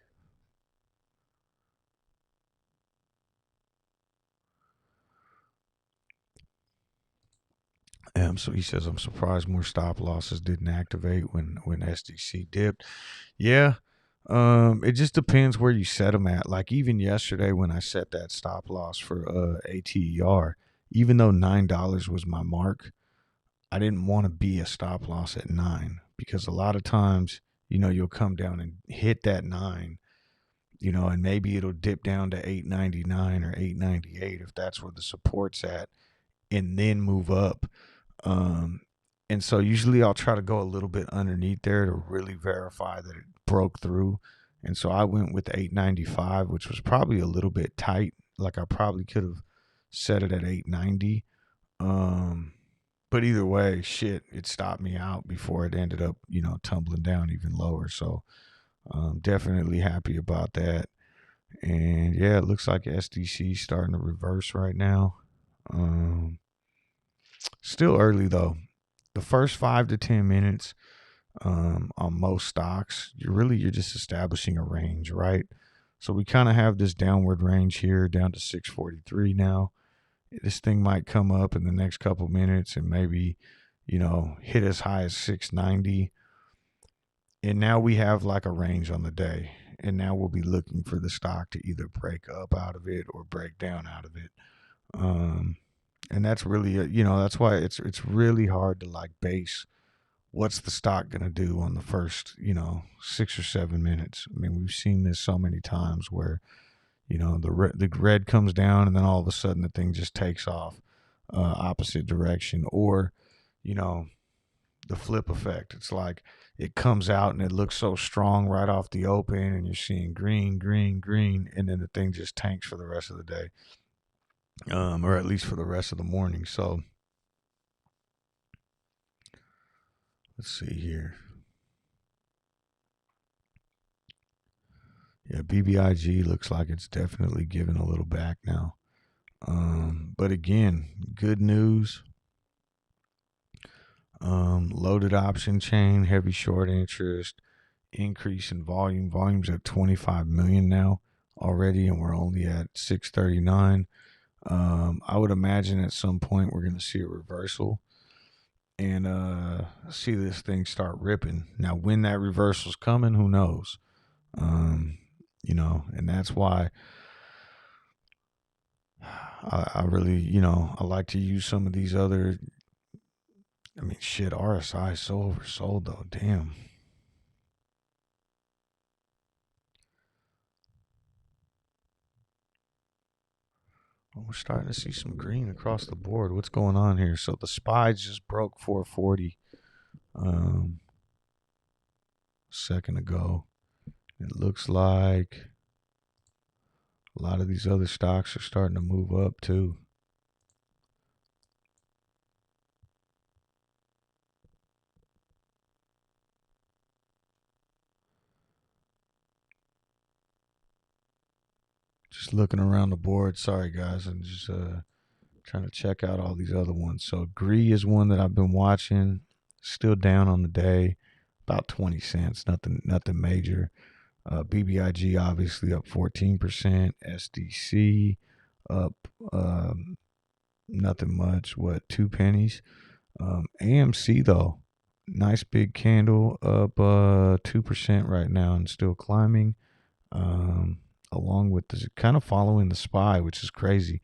Speaker 1: So he says, I'm surprised more stop losses didn't activate when SDC dipped. Yeah. It just depends where you set them at. Like even yesterday when I set that stop loss for ATER, even though $9 was my mark, I didn't want to be a stop loss at 9, because a lot of times, you'll come down and hit that 9, and maybe it'll dip down to 8.99 or 8.98 if that's where the support's at, and then move up. And so usually I'll try to go a little bit underneath there to really verify that it broke through. And so I went with 895, which was probably a little bit tight. Like I probably could have set it at 890. But either way, shit, it stopped me out before it ended up, tumbling down even lower. So definitely happy about that. And yeah, it looks like SDC starting to reverse right now. Still early though. The first 5 to 10 minutes on most stocks, you're just establishing a range, right? So we kind of have this downward range here down to 643 now. This thing might come up in the next couple minutes and maybe, hit as high as 690. And now we have like a range on the day. And now we'll be looking for the stock to either break up out of it or break down out of it. And that's really, that's why it's really hard to like base what's the stock going to do on the first, 6 or 7 minutes. I mean, we've seen this so many times where, the red comes down and then all of a sudden the thing just takes off opposite direction, or, the flip effect. It's like it comes out and it looks so strong right off the open and you're seeing green, green, green, and then the thing just tanks for the rest of the day. or at least for the rest of the morning. So let's see here. Yeah, BBIG looks like it's definitely giving a little back now. But again, good news. Loaded option chain, heavy short interest, increase in volume. Volume's at 25 million now already, and we're only at 639. I would imagine at some point we're going to see a reversal and see this thing start ripping. Now, when that reversal's coming, who knows? And that's why I really, I like to use some of these other. I mean, shit, RSI is so oversold though. Damn. Well, we're starting to see some green across the board. What's going on here? So the SPYs just broke 440 a second ago. It looks like a lot of these other stocks are starting to move up too. Just looking around the board. Sorry, guys. I'm just trying to check out all these other ones. So GREE is one that I've been watching. Still down on the day, about 20 cents. Nothing major. BBIG obviously up 14%. SDC up nothing much. What, 2 pennies? AMC though, nice big candle up 2% right now and still climbing. Along with this, kind of following the SPY, which is crazy.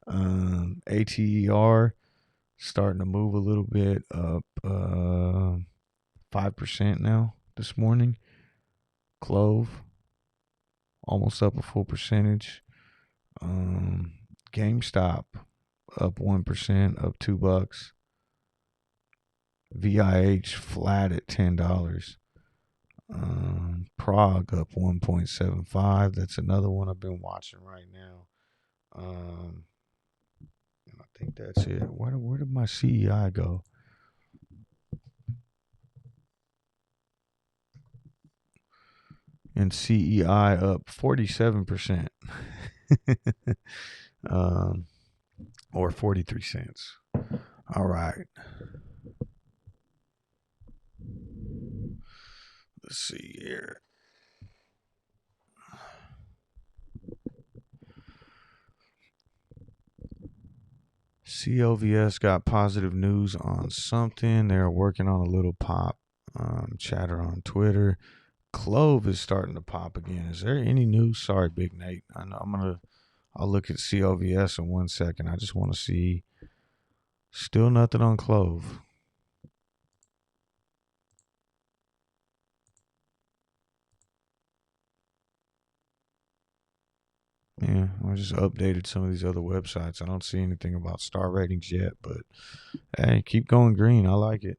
Speaker 1: ATER starting to move a little bit up 5% now this morning. CLOV almost up a full percentage. GameStop up 1%, up $2. VIH flat at $10. PROG up 1.75. That's another one I've been watching right now. And I think that's it. Where did my CEI go? And CEI up 47%. Or 43 cents. All right. Let's see here. CLVS got positive news on something. They're working on a little pop. Chatter on Twitter. CLOV is starting to pop again. Is there any news? Sorry, Big Nate. I know I'll look at CLVS in 1 second. I just want to see. Still nothing on CLOV. Yeah, I just updated some of these other websites. I don't see anything about star ratings yet, but hey, keep going green. I like it.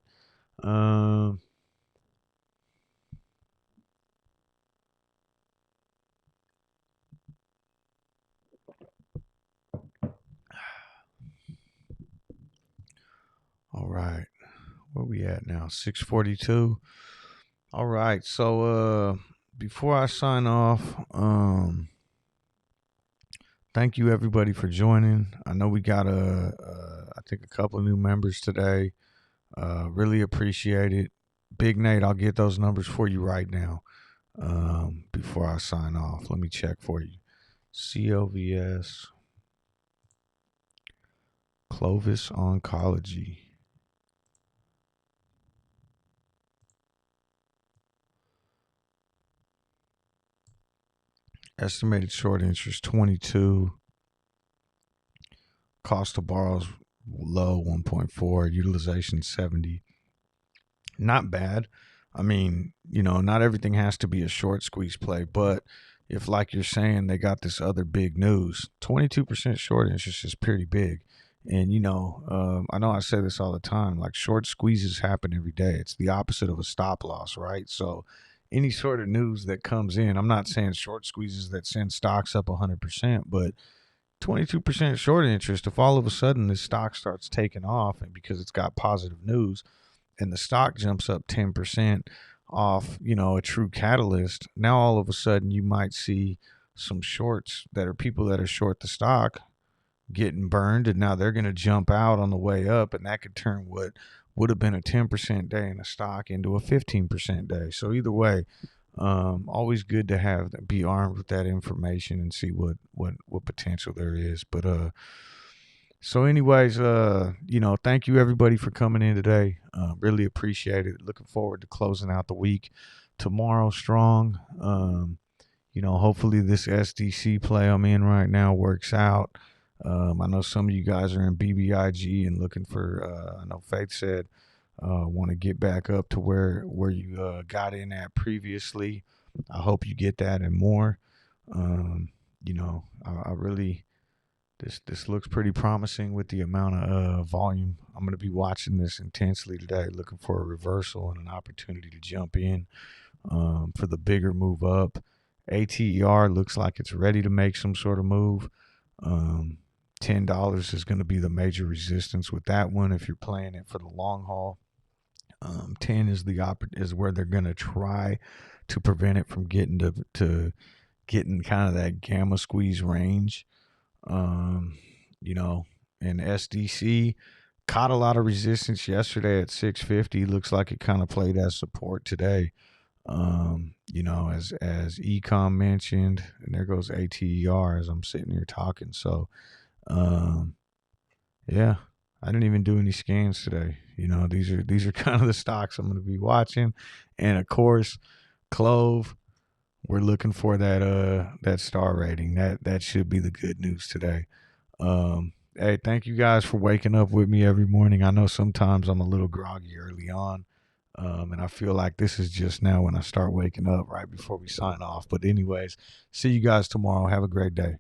Speaker 1: All right. Where we at now? 642. All right. So before I sign off, thank you everybody for joining. I know we got I think a couple of new members today. Really appreciate it. Big Nate, I'll get those numbers for you right now. Before I sign off, let me check for you. CLVS Clovis Oncology. Estimated short interest 22. Cost to borrow low 1.4. Utilization 70. Not bad. I mean, not everything has to be a short squeeze play, but if, like you're saying, they got this other big news, 22% short interest is pretty big. And, I know I say this all the time, like short squeezes happen every day. It's the opposite of a stop loss, right? So any sort of news that comes in, I'm not saying short squeezes that send stocks up 100%, but 22% short interest. If all of a sudden this stock starts taking off, and because it's got positive news, and the stock jumps up 10% off, a true catalyst, now all of a sudden you might see some shorts that are people that are short the stock getting burned, and now they're going to jump out on the way up, and that could turn what would have been a 10% day in a stock into a 15% day. So either way, always good to be armed with that information and see what potential there is. But so anyways, thank you everybody for coming in today. Really appreciate it. Looking forward to closing out the week tomorrow strong. Hopefully this SDC play I'm in right now works out. I know some of you guys are in BBIG and looking for, I know Faith said, want to get back up to where you got in at previously. I hope you get that and more. I really, this looks pretty promising with the amount of volume. I'm going to be watching this intensely today, looking for a reversal and an opportunity to jump in for the bigger move up. ATER looks like it's ready to make some sort of move. $10 is going to be the major resistance with that one if you're playing it for the long haul. 10 is where they're going to try to prevent it from getting to getting kind of that gamma squeeze range. And SDC caught a lot of resistance yesterday at 650. Looks like it kind of played as support today. As Ecom mentioned, and there goes ATER as I'm sitting here talking. So, yeah, I didn't even do any scans today. These are kind of the stocks I'm going to be watching, and of course, CLOV. We're looking for that star rating. That should be the good news today. Hey, thank you guys for waking up with me every morning. I know sometimes I'm a little groggy early on. And I feel like this is just now when I start waking up right before we sign off. But anyways, see you guys tomorrow. Have a great day.